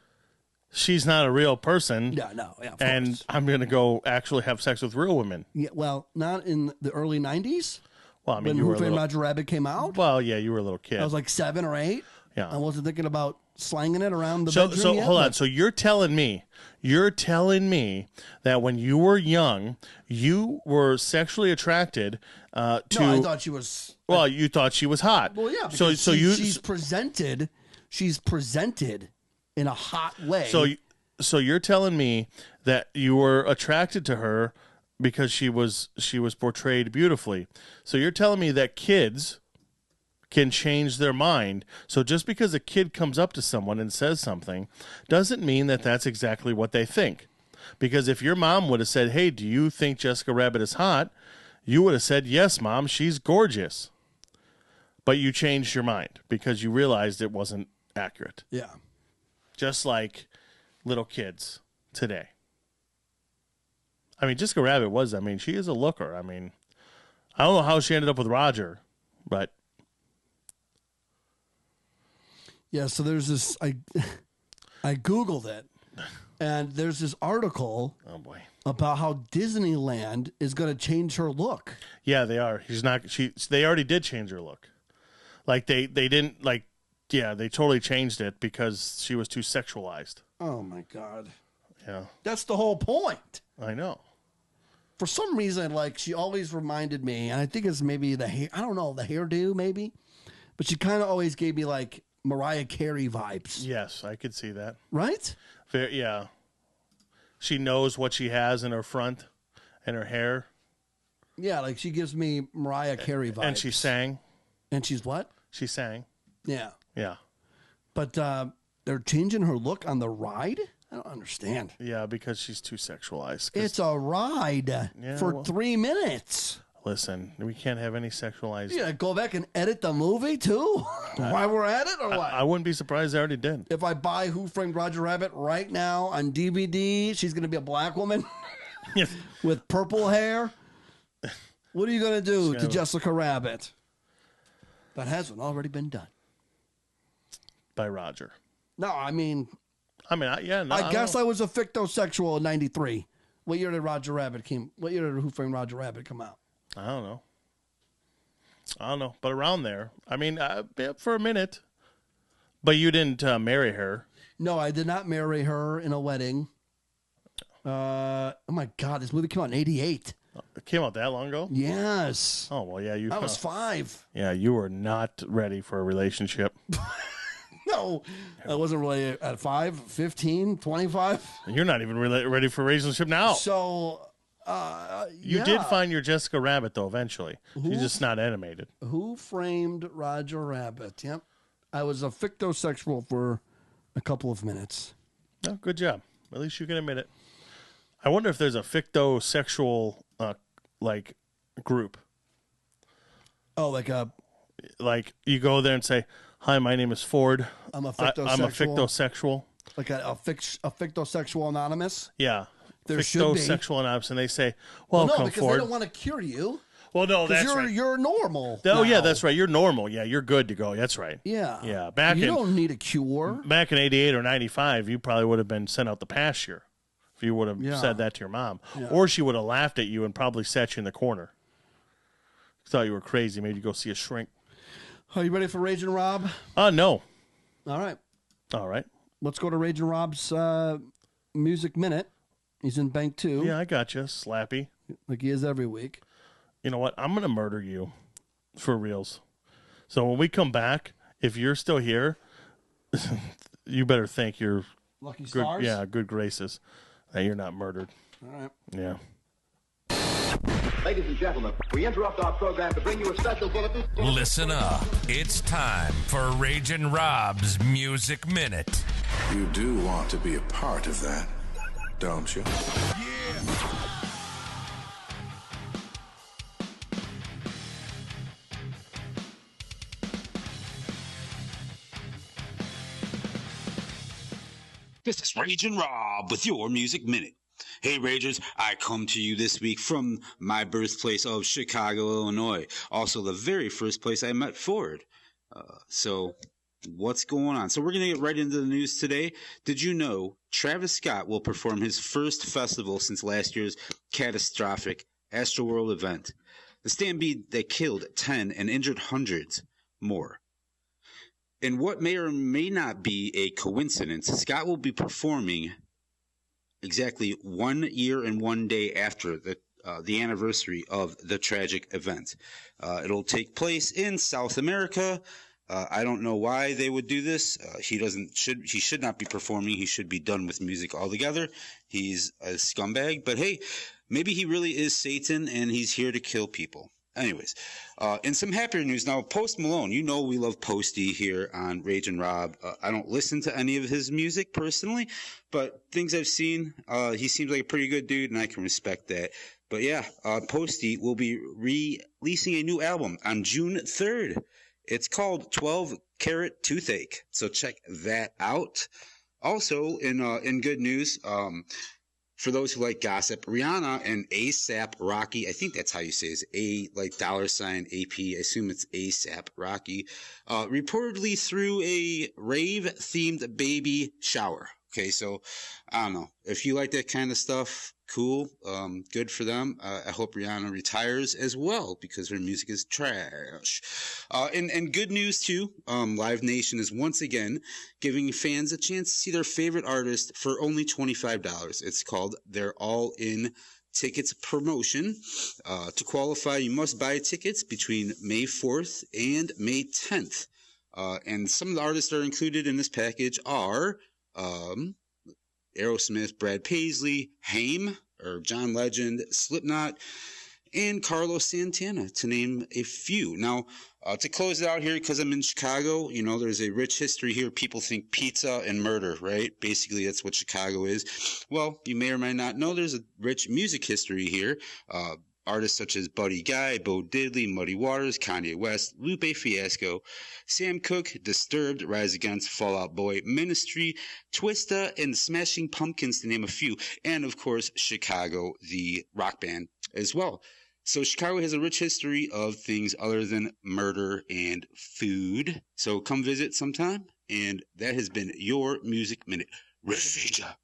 she's not a real person. Yeah, no. Yeah, and course. I'm going to go actually have sex with real women. Yeah, well, not in the early 90s. Well, I mean, when Who Framed Roger Rabbit came out? Well, yeah, you were a little kid. I was like 7 or 8. Yeah. I wasn't thinking about slanging it around the bedroom So yet, hold on. So you're telling me that when you were young, you were sexually attracted to... No, I thought she was... Well, you thought she was hot. Well, yeah, because she's presented in a hot way. So you're telling me that you were attracted to her because she was portrayed beautifully. So you're telling me that kids can change their mind. So just because a kid comes up to someone and says something doesn't mean that that's exactly what they think. Because if your mom would have said, "Hey, do you think Jessica Rabbit is hot?" you would have said, "Yes, Mom, she's gorgeous." But you changed your mind because you realized it wasn't accurate. Yeah. Just like little kids today. I mean, Jessica Rabbit she is a looker. I mean, I don't know how she ended up with Roger, but. Yeah, so there's this, I Googled it, and there's this article about how Disneyland is going to change her look. Yeah, they are. They already did change her look. Like, they didn't, they totally changed it because she was too sexualized. Oh, my God. Yeah. That's the whole point. I know. For some reason, she always reminded me, and I think it's maybe the hair, I don't know, the hairdo maybe, but she kind of always gave me Mariah Carey vibes. Yes, I could see that. Right? Yeah. she knows what she has in her front and her hair. Yeah, like she gives me Mariah Carey vibes. And she sang. And she's what? She sang. Yeah. Yeah. But they're changing her look on the ride? I don't understand. Yeah, because she's too sexualized. It's a ride for 3 minutes. Listen, we can't have any sexualized. You gotta go back and edit the movie too? While we're at it, or what? I wouldn't be surprised they already did. If I buy Who Framed Roger Rabbit right now on DVD, she's gonna be a black woman with purple hair. What are you gonna do to Jessica Rabbit? That hasn't already been done. By Roger. No, I mean... I guess I was a fictosexual in 93. What year did What year did Who Framed Roger Rabbit come out? I don't know. But around there. I mean, for a minute. But you didn't marry her. No, I did not marry her in a wedding. Oh my God, this movie came out in 88. It came out that long ago? Yes. Oh, well, yeah. I was 5. Yeah, you were not ready for a relationship. No, I wasn't really at 5, 15, 25. You're not even really ready for a relationship now. So, you did find your Jessica Rabbit, though, eventually. She's just not animated. Who Framed Roger Rabbit? Yep. I was a fictosexual for a couple of minutes. Oh, good job. At least you can admit it. I wonder if there's a fictosexual, group. Oh, like you go there and say, "Hi, my name is Ford. I'm a fictosexual." I'm a fictosexual. Like a fictosexual anonymous? Yeah. There should be. Fictosexual anonymous. And they say, welcome, no, because Ford. they don't want to cure you. Well, no, that's right. You're normal. Oh, now. yeah, that's right. You're normal. Yeah, you're good to go. That's right. Yeah. Yeah. You don't need a cure. Back in 88 or 95, you probably would have been sent out the pasture if you would have said that to your mom. Yeah. Or she would have laughed at you and probably sat you in the corner. Thought you were crazy. Made you go see a shrink. Are you ready for Raging Rob? No. All right. Let's go to Raging Rob's Music Minute. He's in Bank 2. Yeah, I got you. Slappy. Like he is every week. You know what? I'm going to murder you for reals. So when we come back, if you're still here, you better thank your lucky stars. Good graces that you're not murdered. All right. Yeah. Ladies and gentlemen, we interrupt our program to bring you a special bulletin. Listen up. It's time for Raging Rob's Music Minute. You do want to be a part of that, don't you? Yeah. This is Raging Rob with your Music Minute. Hey, Ragers, I come to you this week from my birthplace of Chicago, Illinois. Also, the very first place I met Ford. So, what's going on? So, we're going to get right into the news today. Did you know Travis Scott will perform his first festival since last year's catastrophic Astroworld event? The stampede that killed 10 and injured hundreds more. In what may or may not be a coincidence, Scott will be performing exactly 1 year and 1 day after the anniversary of the tragic event. It'll take place in South America. I don't know why they would do this. He should not be performing. He should be done with music altogether. He's a scumbag. But hey, maybe he really is Satan and he's here to kill people. Anyways, in some happier news now, Post Malone. You know we love Posty here on Rage and Rob. I don't listen to any of his music personally, but things I've seen, he seems like a pretty good dude, and I can respect that. But yeah, Posty will be releasing a new album on June 3rd. It's called 12 Carat Toothache, so check that out. Also, in good news, for those who like gossip, Rihanna and A$AP Rocky, I think that's how you say it, $AP, I assume it's A$AP Rocky, reportedly threw a rave-themed baby shower. Okay, so I don't know. If you like that kind of stuff, cool. Good for them. I hope Rihanna retires as well because her music is trash. And good news too. Live Nation is once again giving fans a chance to see their favorite artist for only $25. It's called They're All In Tickets promotion. To qualify, you must buy tickets between May 4th and May 10th. And some of the artists that are included in this package are Aerosmith, Brad Paisley, Haim, or John Legend, Slipknot, and Carlos Santana, to name a few. Now, to close it out here, because I'm in Chicago, you know, there's a rich history here. People think pizza and murder, right? Basically, that's what Chicago is. Well, you may or may not know there's a rich music history here. Artists such as Buddy Guy, Bo Diddley, Muddy Waters, Kanye West, Lupe Fiasco, Sam Cooke, Disturbed, Rise Against, Fall Out Boy, Ministry, Twista, and the Smashing Pumpkins, to name a few. And, of course, Chicago, the rock band, as well. So Chicago has a rich history of things other than murder and food. So come visit sometime. And that has been your Music Minute. Raja.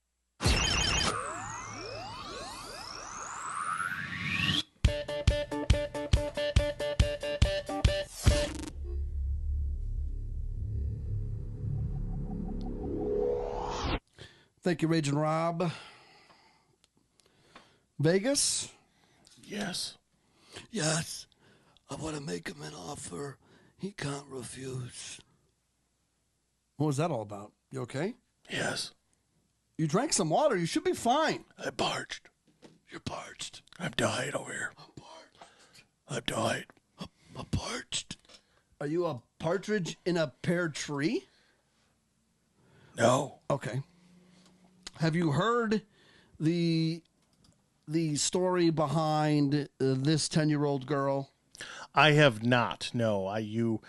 Thank you, Raging Rob. Vegas? Yes. Yes. I want to make him an offer he can't refuse. What was that all about? You okay? Yes. You drank some water. You should be fine. I'm parched. You're parched. I'm dying over here. I'm dying. I'm parched. Are you a partridge in a pear tree? No. Okay. Have you heard the story behind this 10-year-old girl? I have not. No. I mean,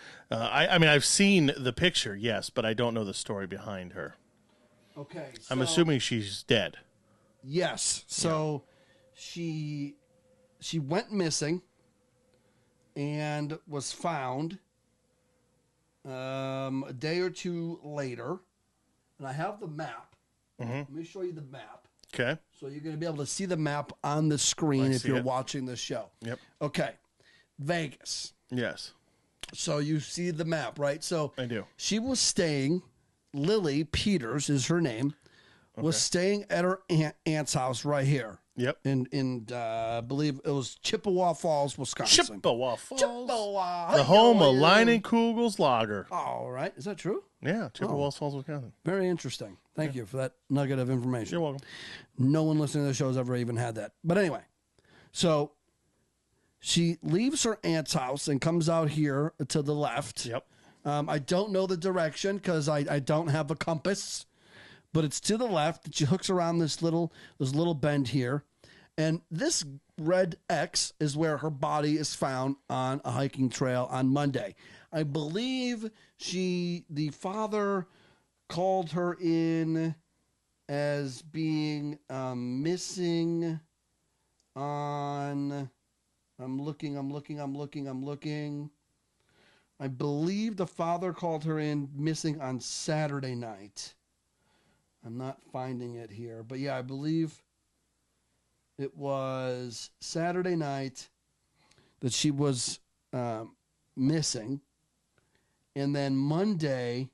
I've seen the picture, yes, but I don't know the story behind her. Okay. I'm assuming she's dead. Yes. So she went missing and was found a day or two later. And I have the map. Mm-hmm. Let me show you the map. Okay. So you're going to be able to see the map on the screen if you're watching the show. Yep. Okay. Vegas. Yes. So you see the map, right? So I do. She was staying, Lily Peters is her name, was staying at her aunt's house right here. Yep. In I believe it was Chippewa Falls, Wisconsin. Chippewa Falls. Chippewa. The home of Leinenkugels Lager. All right. Is that true? Yeah, Chippewa Falls, Wisconsin. Very interesting. Thank you for that nugget of information. You're welcome. No one listening to the show has ever even had that. But anyway, so she leaves her aunt's house and comes out here to the left. Yep. I don't know the direction because I don't have a compass, but it's to the left. She hooks around this little bend here. And this red X is where her body is found on a hiking trail on Monday. I believe the father called her in as being missing on, I'm looking. I believe the father called her in missing on Saturday night. I'm not finding it here, but yeah, I believe it was Saturday night that she was missing. And then Monday,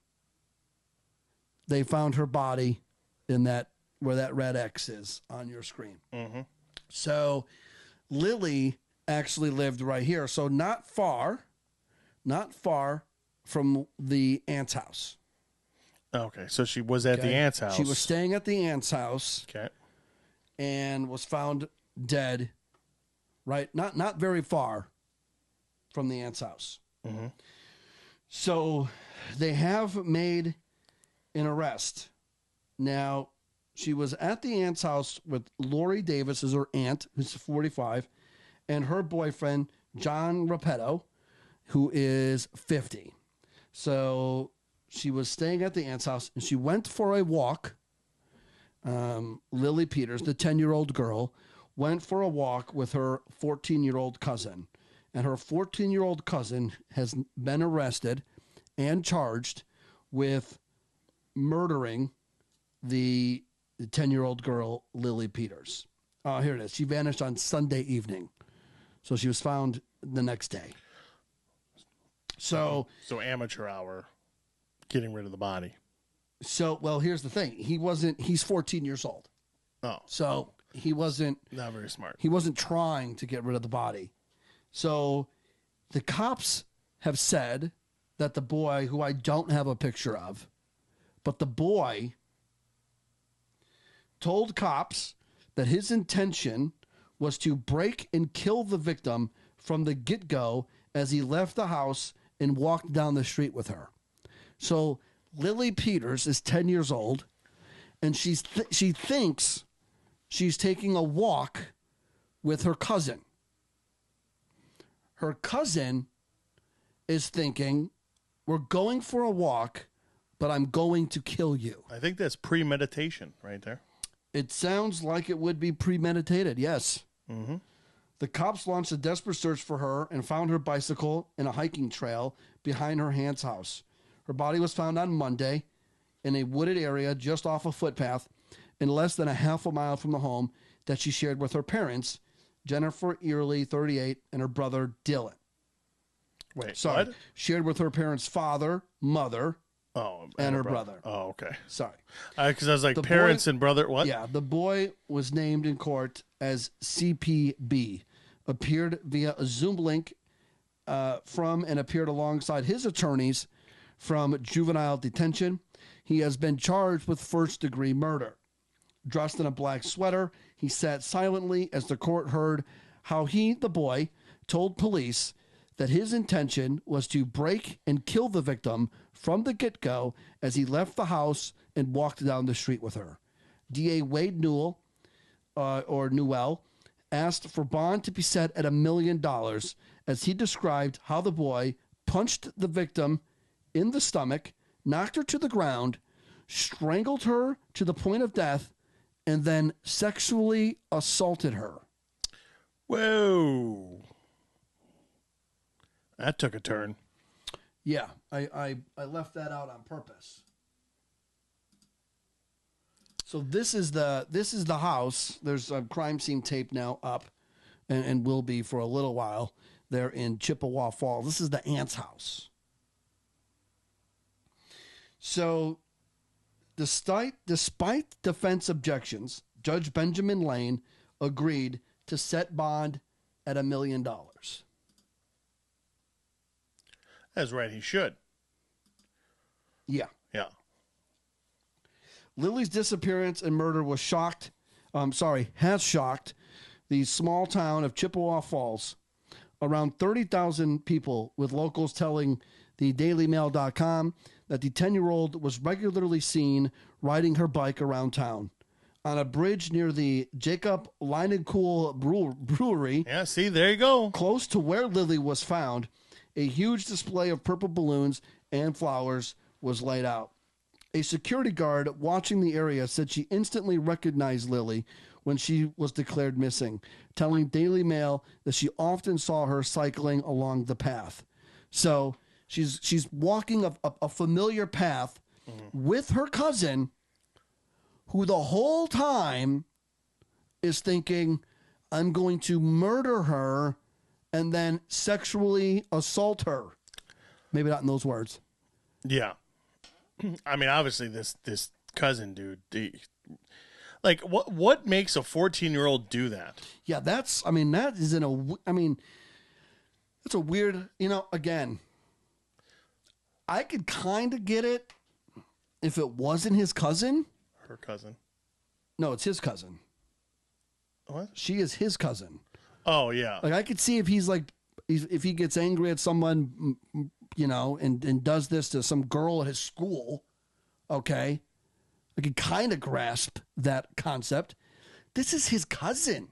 they found her body in where that red X is on your screen. Mm-hmm. So Lily actually lived right here. So not far from the aunt's house. Okay, so she was at the aunt's house. She was staying at the aunt's house. Okay. And was found dead, right? Not very far from the aunt's house. Mm-hmm. So they have made an arrest. Now, she was at the aunt's house with Lori Davis as her aunt, who's 45, and her boyfriend, John Rapetto, who is 50. So she was staying at the aunt's house, and she went for a walk. Lily Peters, the 10-year-old girl, went for a walk with her 14-year-old cousin. And her 14-year-old cousin has been arrested and charged with murdering the 10-year-old girl, Lily Peters. Here it is. She vanished on Sunday evening. So she was found the next day. So amateur hour, getting rid of the body. So, well, here's the thing. He's 14 years old. Oh. So he wasn't. Not very smart. He wasn't trying to get rid of the body. So the cops have said that the boy, who I don't have a picture of, but the boy told cops that his intention was to break and kill the victim from the get-go as he left the house and walked down the street with her. So Lily Peters is 10 years old, and she thinks she's taking a walk with her cousin. Her cousin is thinking, we're going for a walk, but I'm going to kill you. I think that's premeditation right there. It sounds like it would be premeditated, yes. Mm-hmm. The cops launched a desperate search for her and found her bicycle in a hiking trail behind her aunt's house. Her body was found on Monday in a wooded area just off a footpath in less than a half a mile from the home that she shared with her parents, Jennifer Early, 38, and her brother, Dylan. Wait, Sorry. what? Shared with her parents' father, mother, and her brother. Oh, okay. Sorry. Because I was like, The parents boy- and brother, what? Yeah, the boy was named in court as CPB, appeared via a Zoom link from and appeared alongside his attorneys from juvenile detention. He has been charged with first-degree murder. Dressed in a black sweater, he sat silently as the court heard how he, the boy, told police that his intention was to break and kill the victim from the get-go as he left the house and walked down the street with her. DA Wade Newell, asked for bond to be set at $1 million as he described how the boy punched the victim in the stomach, knocked her to the ground, strangled her to the point of death, and then sexually assaulted her. Whoa. That took a turn. Yeah, I left that out on purpose. So this is the house. There's a crime scene tape now up, and will be for a little while there in Chippewa Falls. This is the aunt's house. So, despite defense objections, Judge Benjamin Lane agreed to set bond at $1 million. That's right, he should. Yeah. Yeah. Lily's disappearance and murder has shocked the small town of Chippewa Falls. Around 30,000 people, with locals telling the DailyMail.com that the 10-year-old was regularly seen riding her bike around town. On a bridge near the Jacob Leinenkugel Brewery. Yeah, see, there you go. Close to where Lily was found, a huge display of purple balloons and flowers was laid out. A security guard watching the area said she instantly recognized Lily when she was declared missing, telling Daily Mail that she often saw her cycling along the path. So she's walking a familiar path with her cousin, who the whole time is thinking, I'm going to murder her and then sexually assault her. Maybe not in those words. Yeah. I mean, obviously, this cousin dude, like, what makes a 14-year-old do that? Yeah, that's a weird, again, I could kind of get it if it wasn't his cousin. Her cousin. No, it's his cousin. What? She is his cousin. Oh, yeah. Like, I could see if if he gets angry at someone, and does this to some girl at his school, okay, I could kind of grasp that concept. This is his cousin.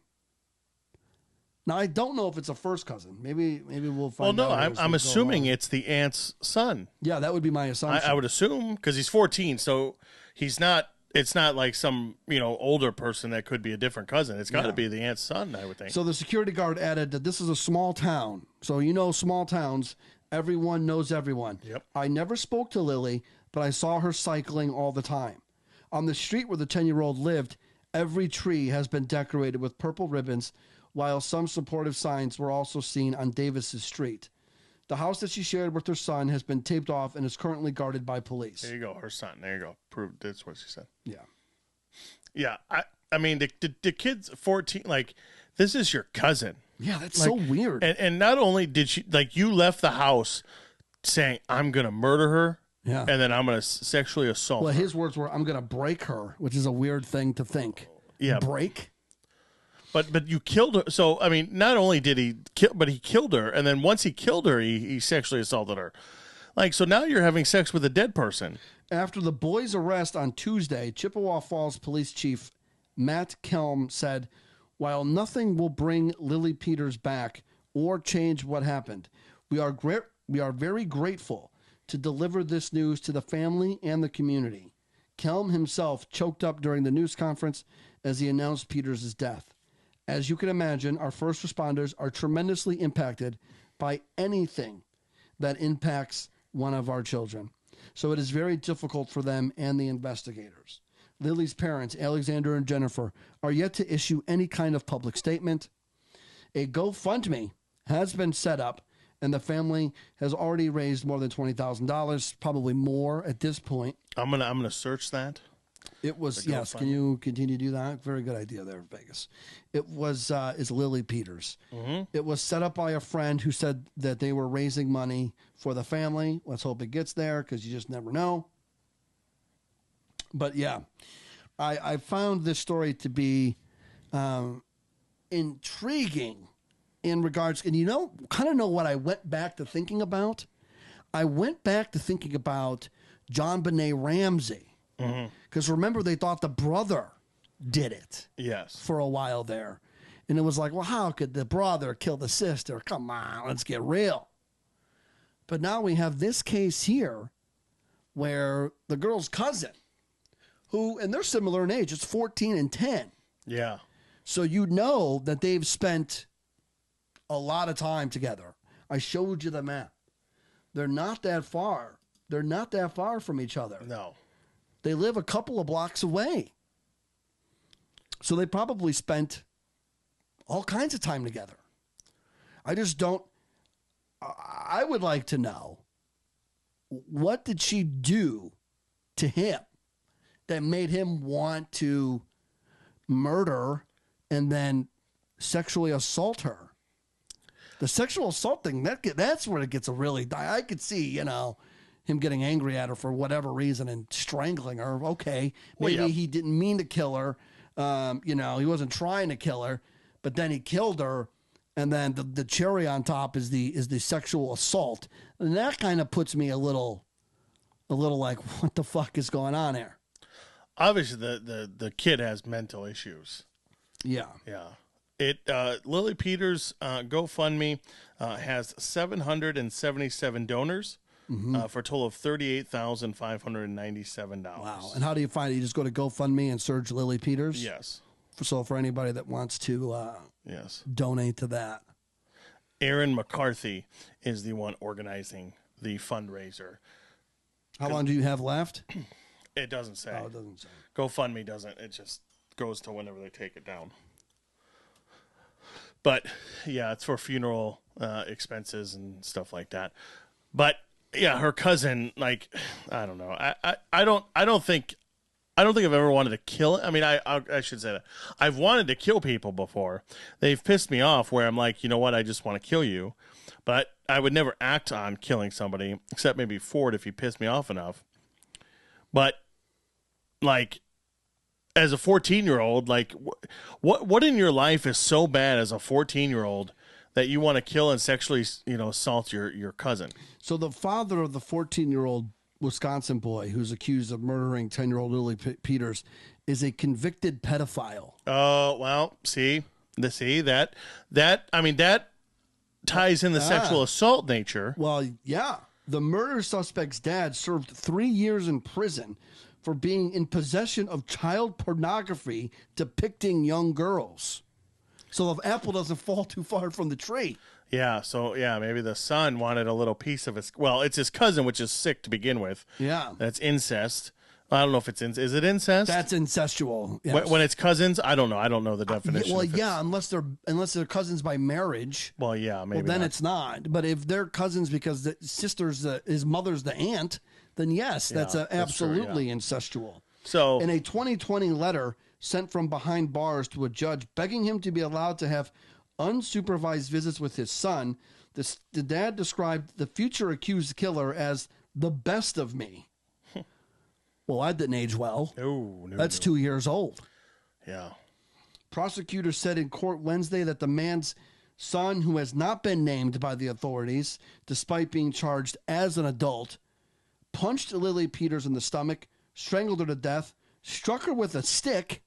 Now, I don't know if it's a first cousin. Maybe we'll find out. Well, no, I'm assuming it's the aunt's son. Yeah, that would be my assumption. I would assume, because he's 14, so he's not. It's not like some older person that could be a different cousin. It's got to be the aunt's son, I would think. So the security guard added that this is a small town. So small towns, everyone knows everyone. Yep. I never spoke to Lily, but I saw her cycling all the time. On the street where the 10-year-old lived, every tree has been decorated with purple ribbons, while some supportive signs were also seen on Davis's street. The house that she shared with her son has been taped off and is currently guarded by police. There you go, her son. There you go. Proved that's what she said. Yeah. Yeah, I mean, the kid's 14, like, this is your cousin. Yeah, that's so weird. And not only did she, like, you left the house saying, I'm going to murder her, Yeah. and then I'm going to sexually assault Well, her. his words were, "I'm going to break her," which is a weird thing to think. Yeah. Break? But you killed her. So, I mean, not only did he kill, but he killed her. And then once he killed her, he sexually assaulted her. Like, so now you're having sex with a dead person. After the boy's arrest on Tuesday, Chippewa Falls Police Chief Matt Kelm said, "While nothing will bring Lily Peters back or change what happened, we are very grateful to deliver this news to the family and the community." Kelm himself choked up during the news conference as he announced Peters' death. "As you can imagine, our first responders are tremendously impacted by anything that impacts one of our children. So it is very difficult for them and the investigators. Lily's parents, Alexander and Jennifer, are yet to issue any kind of public statement. A GoFundMe has been set up, and the family has already raised more than $20,000, probably more at this point." I'm gonna search that. It was, yes. Can you continue to do that? Very good idea there, Vegas. It was, is Lily Peters. Mm-hmm. It was set up by a friend who said that they were raising money for the family. Let's hope it gets there, because you just never know. But yeah, I found this story to be intriguing in regards, and kind of know what I went back to thinking about? I went back to thinking about John Benet Ramsey. Because remember, they thought the brother did it. Yes. For a while there. And it was like, well, how could the brother kill the sister? Come on, let's get real. But now we have this case here where the girl's cousin, who, and they're similar in age, it's 14 and 10. Yeah. So you know that they've spent a lot of time together. I showed you the map. They're not that far. They're not that far from each other. No. They live a couple of blocks away. So they probably spent all kinds of time together. I just don't. I would like to know, what did she do to him that made him want to murder and then sexually assault her? The sexual assault thing, that's where it gets I could see, him getting angry at her for whatever reason and strangling her. Okay, maybe he didn't mean to kill her. He wasn't trying to kill her, but then he killed her. And then the cherry on top is the sexual assault. And that kind of puts me a little like, what the fuck is going on here? Obviously, the kid has mental issues. Yeah. Yeah. Lily Peters GoFundMe has 777 donors. For a total of $38,597. Wow. And how do you find it? You just go to GoFundMe and search Lily Peters? Yes. So for anybody that wants to donate to that. Aaron McCarthy is the one organizing the fundraiser. How long do you have left? It doesn't say. Oh, it doesn't say. GoFundMe doesn't. It just goes to whenever they take it down. But, yeah, it's for funeral expenses and stuff like that. But yeah, her cousin, like, I don't know. I don't think I've ever wanted to kill. I mean, I should say that I've wanted to kill people before. They've pissed me off where I'm like, you know what? I just want to kill you. But I would never act on killing somebody, except maybe Ford if he pissed me off enough. But like, as a 14-year-old, like, what in your life is so bad as a 14-year-old that you want to kill and sexually, assault your cousin? So the father of the 14-year-old Wisconsin boy who's accused of murdering 10-year-old Lily Peters is a convicted pedophile. Oh, well, see that ties in the sexual assault nature. Well, yeah. The murder suspect's dad served 3 years in prison for being in possession of child pornography depicting young girls. So the apple doesn't fall too far from the tree. Yeah, so maybe the son wanted a little piece of his. Well, it's his cousin, which is sick to begin with. Yeah, that's incest. I don't know if it's is it incest? That's incestual. Yes. When it's cousins, I don't know. I don't know the definition. Well, yeah, unless they're cousins by marriage. Well, yeah, maybe. Well, then it's not. But if they're cousins because the sister's his mother's the aunt, then yes, that's absolutely incestual. So, in a 2020 letter sent from behind bars to a judge begging him to be allowed to have unsupervised visits with his son, the dad described the future accused killer as The Best of Me. Well, that didn't age well. No. That's 2 years old. Yeah. Prosecutors said in court Wednesday that the man's son, who has not been named by the authorities, despite being charged as an adult, punched Lily Peters in the stomach, strangled her to death, struck her with a stick,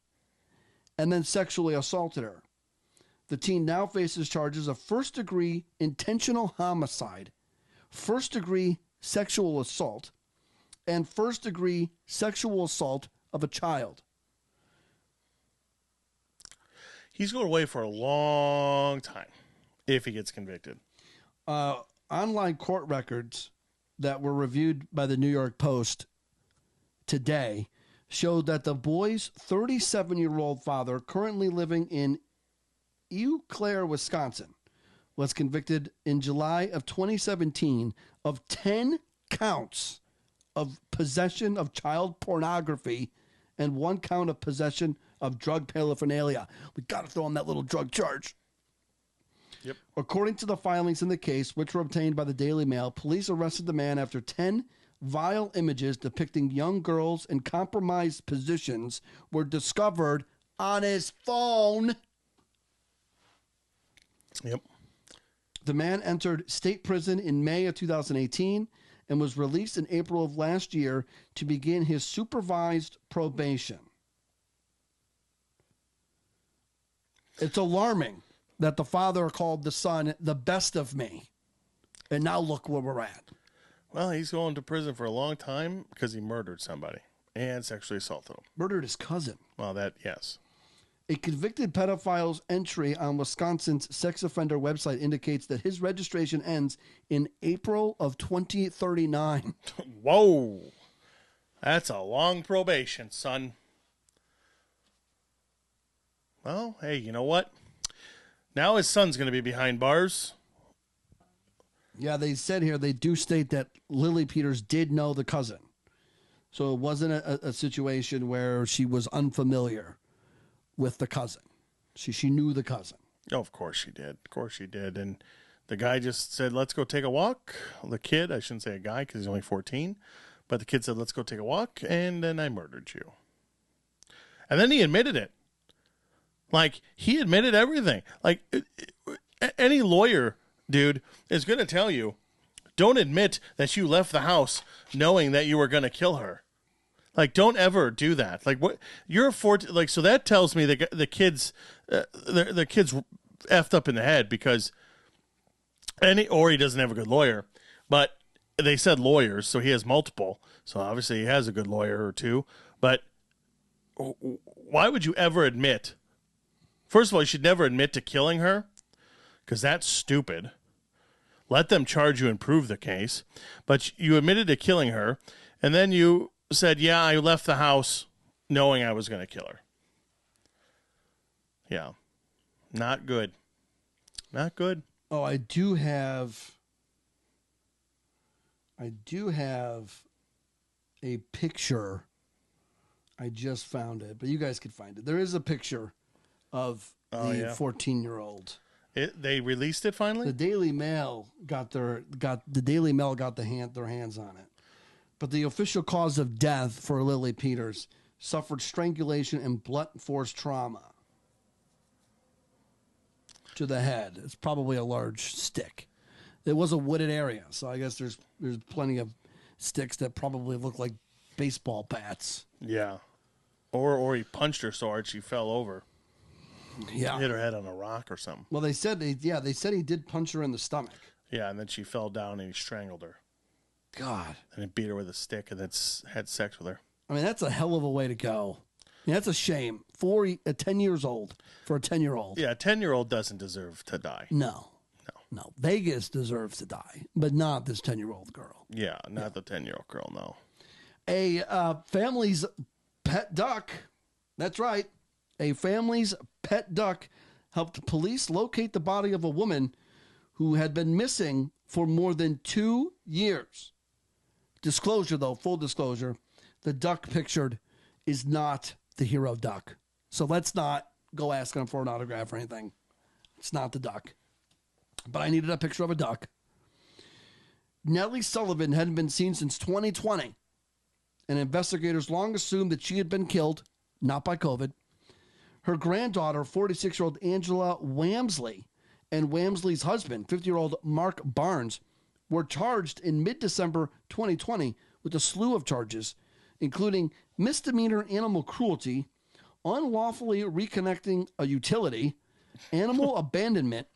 and then sexually assaulted her. The teen now faces charges of first-degree intentional homicide, first-degree sexual assault, and first-degree sexual assault of a child. He's going away for a long time if he gets convicted. Online court records that were reviewed by the New York Post today showed that the boy's 37-year-old father, currently living in Eau Claire, Wisconsin, was convicted in July of 2017 of 10 counts of possession of child pornography and 1 count of possession of drug paraphernalia. We got to throw in that little drug charge. Yep. According to the filings in the case, which were obtained by the Daily Mail, police arrested the man after 10 vile images depicting young girls in compromised positions were discovered on his phone. Yep. The man entered state prison in May of 2018 and was released in April of last year to begin his supervised probation. It's alarming that the father called the son the best of me. And now look where we're at. Well, he's going to prison for a long time because he murdered somebody and sexually assaulted him. Murdered his cousin. Well, yes. A convicted pedophile's entry on Wisconsin's sex offender website indicates that his registration ends in April of 2039. Whoa. That's a long probation, son. Well, hey, you know what? Now his son's going to be behind bars. Yeah, they said here, they do state that Lily Peters did know the cousin. So it wasn't a situation where she was unfamiliar with the cousin. She knew the cousin. Oh, of course she did. Of course she did. And the guy just said, let's go take a walk. The kid, I shouldn't say a guy because he's only 14, but the kid said, let's go take a walk, and then I murdered you. And then he admitted it. Like, he admitted everything. Like, any lawyer, dude, is going to tell you, don't admit that you left the house knowing that you were going to kill her. Like, don't ever do that. Like, what you're 14. Like, so that tells me that the kids effed up in the head because or he doesn't have a good lawyer. But they said lawyers, so he has multiple. So obviously he has a good lawyer or two. But why would you ever admit? First of all, you should never admit to killing her because that's stupid. Let them charge you and prove the case. But you admitted to killing her, and then you said, yeah, I left the house knowing I was going to kill her. Yeah. Not good. Not good. Oh, I do have a picture. I just found it, but you guys could find it. There is a picture of the 14-year-old. They released it finally? The Daily Mail got their hands on it. But the official cause of death for Lily Peters suffered strangulation and blunt force trauma to the head. It's probably a large stick. It was a wooded area, so I guess there's plenty of sticks that probably look like baseball bats. Yeah. Or he punched her so hard she fell over. Yeah. Hit her head on a rock or something. Well, they said he did punch her in the stomach. Yeah, and then she fell down and he strangled her. God. And he beat her with a stick and then had sex with her. I mean, that's a hell of a way to go. Yeah, that's a shame. 10 years old for a 10-year-old. Yeah, a 10-year-old doesn't deserve to die. No. Vegas deserves to die, but not this 10-year-old girl. Yeah, not the 10-year-old girl, no. A family's pet duck. That's right. A family's pet duck helped police locate the body of a woman who had been missing for more than 2 years. Disclosure, though, full disclosure, the duck pictured is not the hero duck. So let's not go asking him for an autograph or anything. It's not the duck. But I needed a picture of a duck. Nellie Sullivan hadn't been seen since 2020, and investigators long assumed that she had been killed, not by COVID. Her granddaughter, 46-year-old Angela Wamsley, and Wamsley's husband, 50-year-old Mark Barnes, were charged in mid-December 2020 with a slew of charges, including misdemeanor animal cruelty, unlawfully reconnecting a utility, animal abandonment,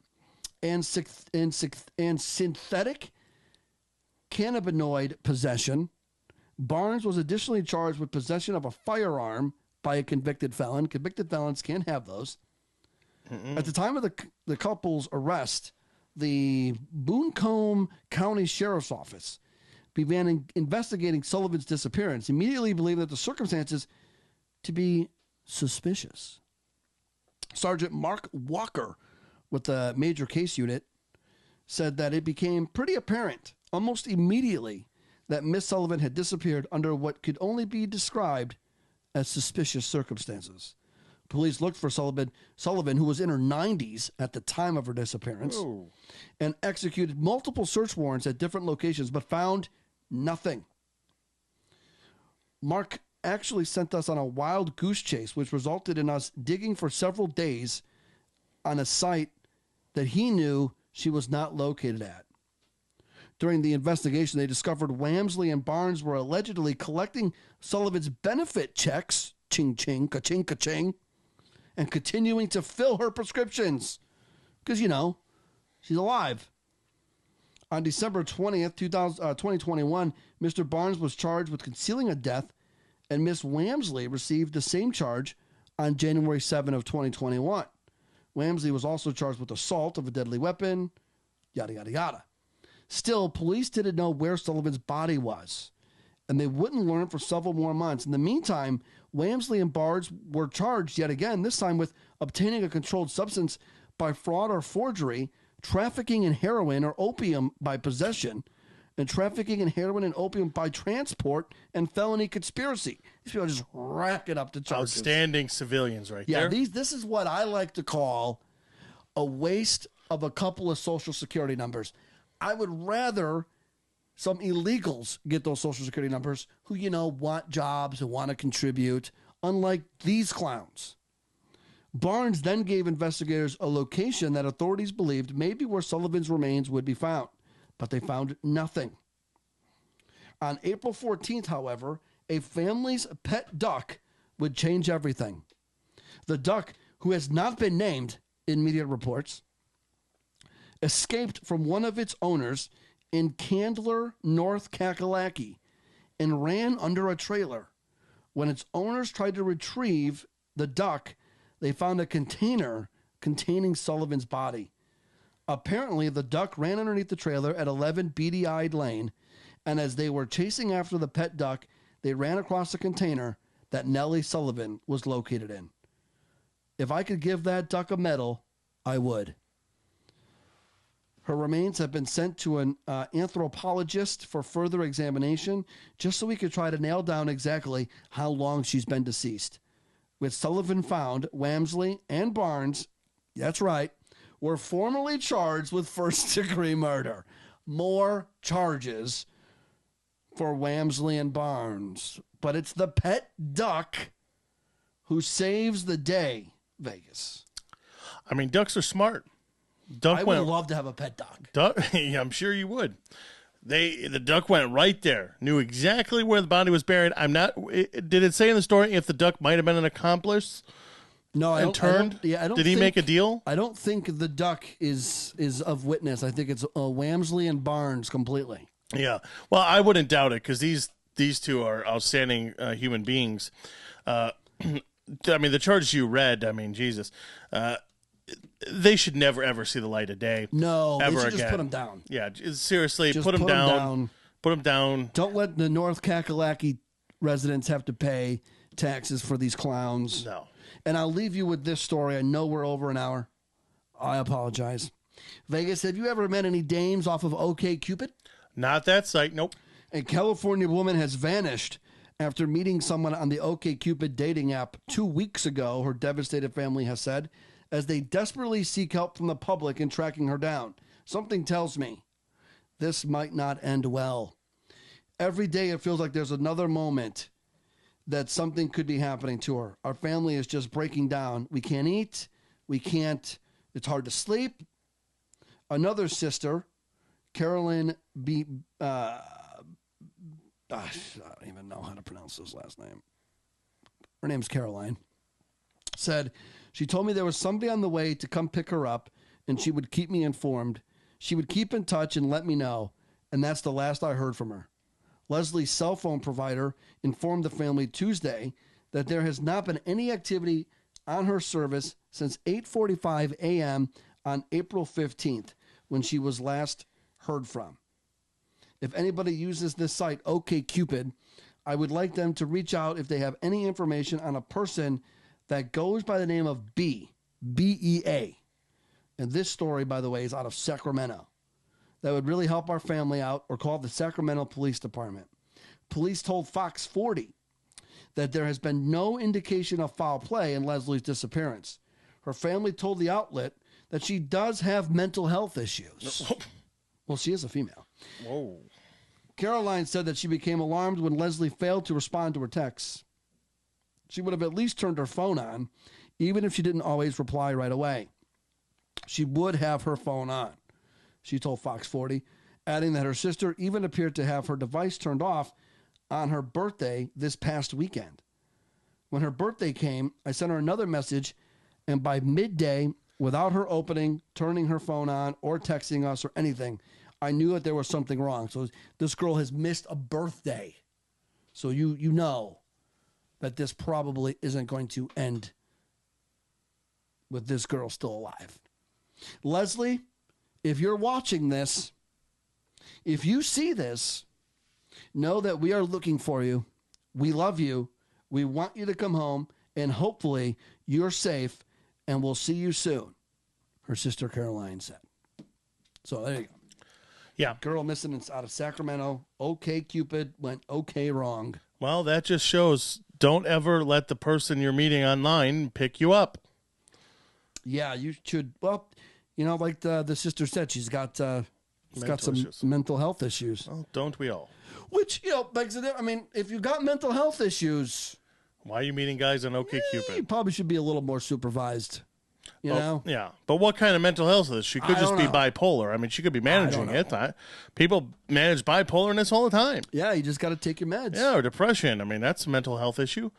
and synthetic cannabinoid possession. Barnes was additionally charged with possession of a firearm by a convicted felon. Convicted felons can't have those. At the time of the couple's arrest, the Buncombe County Sheriff's Office began investigating Sullivan's disappearance, immediately believing that the circumstances to be suspicious. Sergeant Mark Walker with the Major Case Unit said that it became pretty apparent almost immediately that Miss Sullivan had disappeared under what could only be described as suspicious circumstances. Police looked for Sullivan, who was in her 90s at the time of her disappearance, and executed multiple search warrants at different locations, but found nothing. Mark actually sent us on a wild goose chase, which resulted in us digging for several days on a site that he knew she was not located at. During the investigation, they discovered Wamsley and Barnes were allegedly collecting Sullivan's benefit checks, ching-ching, ka-ching, ka-ching, and continuing to fill her prescriptions. Because, she's alive. On December 20th, 2021, Mr. Barnes was charged with concealing a death, and Miss Wamsley received the same charge on January 7 of 2021. Wamsley was also charged with assault of a deadly weapon, yada, yada, yada. Still, police didn't know where Sullivan's body was, and they wouldn't learn for several more months. In the meantime, Wamsley and Barnes were charged yet again, this time with obtaining a controlled substance by fraud or forgery, trafficking in heroin or opium by possession, and trafficking in heroin and opium by transport and felony conspiracy. These people are just racking up the charges. Outstanding civilians there. Yeah, this is what I like to call a waste of a couple of Social Security numbers. I would rather some illegals get those Social Security numbers who, want jobs and want to contribute, unlike these clowns. Barnes then gave investigators a location that authorities believed may be where Sullivan's remains would be found, but they found nothing. On April 14th, however, a family's pet duck would change everything. The duck, who has not been named in media reports, escaped from one of its owners in Candler, North Kakalaki, and ran under a trailer. When its owners tried to retrieve the duck, they found a container containing Sullivan's body. Apparently, the duck ran underneath the trailer at 11 Beady-Eyed Lane, and as they were chasing after the pet duck, they ran across a container that Nellie Sullivan was located in. If I could give that duck a medal, I would. Her remains have been sent to an anthropologist for further examination, just so we could try to nail down exactly how long she's been deceased. With Sullivan found, Wamsley and Barnes, that's right, were formally charged with first-degree murder. More charges for Wamsley and Barnes. But it's the pet duck who saves the day, Vegas. I mean, ducks are smart. I would love to have a pet duck. Yeah, I'm sure you would. The duck went right there, knew exactly where the body was buried. Did it say in the story if the duck might have been an accomplice? No, I don't. Did he make a deal? I don't think the duck is of witness. I think it's Wamsley and Barnes completely. Yeah. Well, I wouldn't doubt it because these two are outstanding human beings. I mean, the charges you read. I mean, Jesus. They should never, ever see the light of day. No, ever they should again. Just put them down. Yeah, seriously, just put them down. Put them down. Don't let the North Kakalaki residents have to pay taxes for these clowns. No. And I'll leave you with this story. I know we're over an hour. I apologize. Vegas, have you ever met any dames off of OkCupid? Not that site, nope. A California woman has vanished after meeting someone on the OkCupid dating app 2 weeks ago, her devastated family has said, as they desperately seek help from the public in tracking her down. Something tells me This might not end well. Every day it feels like there's another moment that something could be happening to her. Our family is just breaking down. We can't eat. It's hard to sleep. Another sister, Carolyn B. I don't even know how to pronounce his last name. Her name's Caroline. Said, she told me there was somebody on the way to come pick her up, and she would keep me informed. She would keep in touch and let me know, and that's the last I heard from her. Leslie's cell phone provider informed the family Tuesday that there has not been any activity on her service since 8:45 a.m. on April 15th, when she was last heard from. If anybody uses this site, OkCupid, I would like them to reach out if they have any information on a person that goes by the name of B-E-A. And this story, by the way, is out of Sacramento. That would really help our family out, or call the Sacramento Police Department. Police told Fox 40 that there has been no indication of foul play in Leslie's disappearance. Her family told the outlet that she does have mental health issues. Well, she is a female. Whoa. Caroline said that she became alarmed when Leslie failed to respond to her texts. She would have at least turned her phone on, even if she didn't always reply right away. She would have her phone on, she told Fox 40, adding that her sister even appeared to have her device turned off on her birthday this past weekend. When her birthday came, I sent her another message, and by midday, without her opening, turning her phone on, or texting us or anything, I knew that there was something wrong. So this girl has missed a birthday. So you know that this probably isn't going to end with this girl still alive. Leslie, if you're watching this, if you see this, know that we are looking for you. We love you. We want you to come home, and hopefully you're safe, and we'll see you soon, her sister Caroline said. So there you go. Yeah. Girl missing out of Sacramento. OkCupid went okay wrong. Well, that just shows, don't ever let the person you're meeting online pick you up. Yeah, you should. Well, like the sister said, she's got some mental health issues. Well, don't we all? Which, begs the difference. I mean, if you've got mental health issues, why are you meeting guys on OkCupid? You probably should be a little more supervised. You know? Yeah. But what kind of mental health is this? She could just be bipolar. I mean, she could be managing it. People manage bipolarness all the time. Yeah, you just got to take your meds. Yeah, or depression. I mean, that's a mental health issue.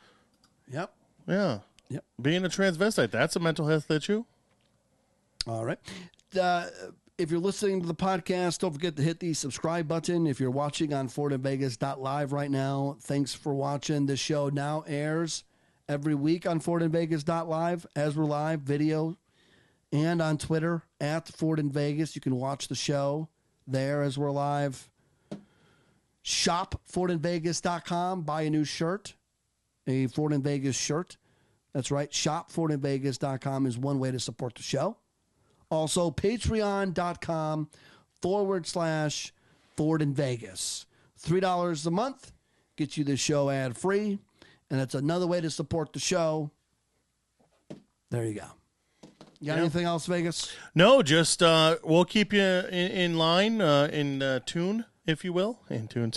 Yep. Yeah. Yep. Being a transvestite, that's a mental health issue. All right. If you're listening to the podcast, don't forget to hit the subscribe button. If you're watching on FordandVegas.live right now, thanks for watching. This show now airs every week on FordandVegas.live as we're live, video, and on Twitter at FordandVegas. You can watch the show there as we're live. Shop FordandVegas.com. Buy a new shirt, a Ford and Vegas shirt. That's right. Shop FordandVegas.com is one way to support the show. Also, Patreon.com/Ford and Vegas. $3 a month gets you the show ad free. And it's another way to support the show. There you go. You got anything else, Vegas? No, just we'll keep you in line, in tune, if you will. In tune,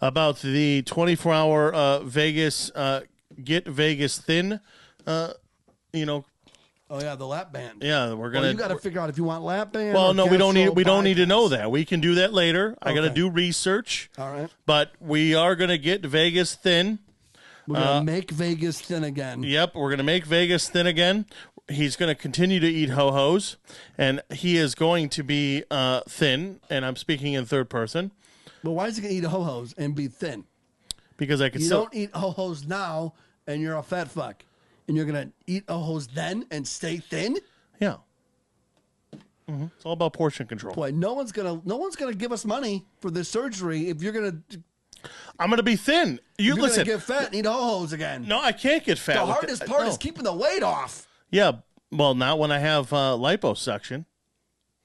about the 24-hour Vegas, Get Vegas Thin, Oh yeah, the lap band. Yeah, we're gonna. You got to figure out if you want lap band. Well, no, we don't need. We don't need to know that. We can do that later. I got to do research. All right. But we are gonna get Vegas thin. We're gonna make Vegas thin again. Yep, we're gonna make Vegas thin again. He's gonna continue to eat ho-hos, and he is going to be thin. And I'm speaking in third person. But why is he gonna eat ho-hos and be thin? Because I can. You don't eat ho-hos now, and you're a fat fuck. And you're going to eat ho-hos then and stay thin? Yeah. Mm-hmm. It's all about portion control. Boy, no one's gonna give us money for this surgery if you're going to... I'm going to be thin. You're going to get fat and eat ho-hos again. No, I can't get fat. The hardest part is keeping the weight off. Yeah. Well, not when I have liposuction.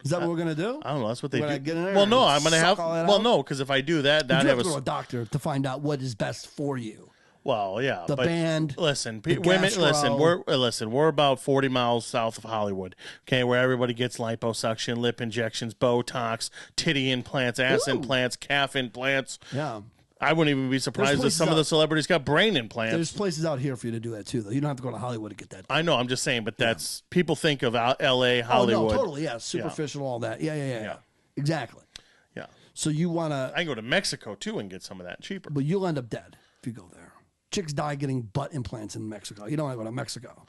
Is that what we're going to do? I don't know. That's what they do. Get in there well, no, I'm going to have... Well, no, because if I do that, you have to go to a doctor to find out what is best for you. Well, yeah. The band. Listen, the women. gastro. We're about 40 miles south of Hollywood. Okay, where everybody gets liposuction, lip injections, Botox, titty implants, ass Ooh. implants, calf implants. Yeah. I wouldn't even be surprised if some of the celebrities got brain implants. There's places out here for you to do that too, though. You don't have to go to Hollywood to get that done. I know. I'm just saying, but that's people think of L.A., Hollywood. Oh, no, totally. Yeah, superficial, all that. Yeah. Exactly. Yeah. So you want to... I can go to Mexico, too, and get some of that cheaper. But you'll end up dead if you go there. Chicks die getting butt implants in Mexico. You don't want to go to Mexico.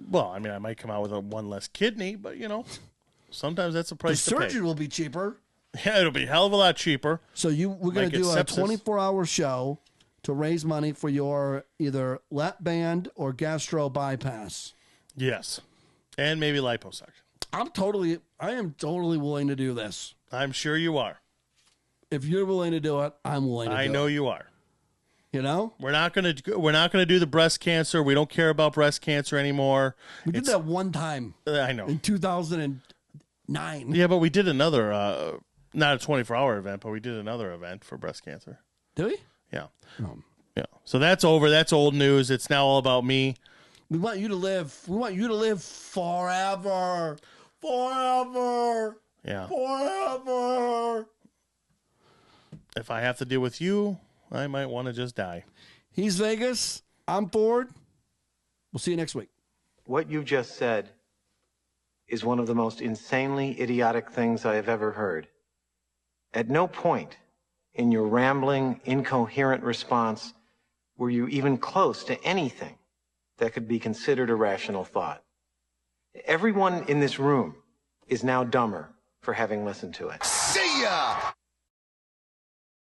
Well, I mean, I might come out with one less kidney, but, sometimes that's a price The to pay. surgery will be cheaper. Yeah, it'll be a hell of a lot cheaper. So we're going to do a 24-hour show to raise money for your either lap band or gastro bypass. Yes. And maybe liposuction. I am totally willing to do this. I'm sure you are. If you're willing to do it, I'm willing to do it. I know you are. You know? We're not going to do the breast cancer. We don't care about breast cancer anymore. We did that one time. I know. In 2009. Yeah, but we did another not a 24-hour event, but we did another event for breast cancer. Did we? Yeah. Yeah. So that's over. That's old news. It's now all about me. We want you to live. We want you to live forever. Forever. Yeah. Forever. If I have to deal with you, I might want to just die. He's Vegas. I'm Ford. We'll see you next week. What you just said is one of the most insanely idiotic things I have ever heard. At no point in your rambling, incoherent response were you even close to anything that could be considered a rational thought. Everyone in this room is now dumber for having listened to it. See ya!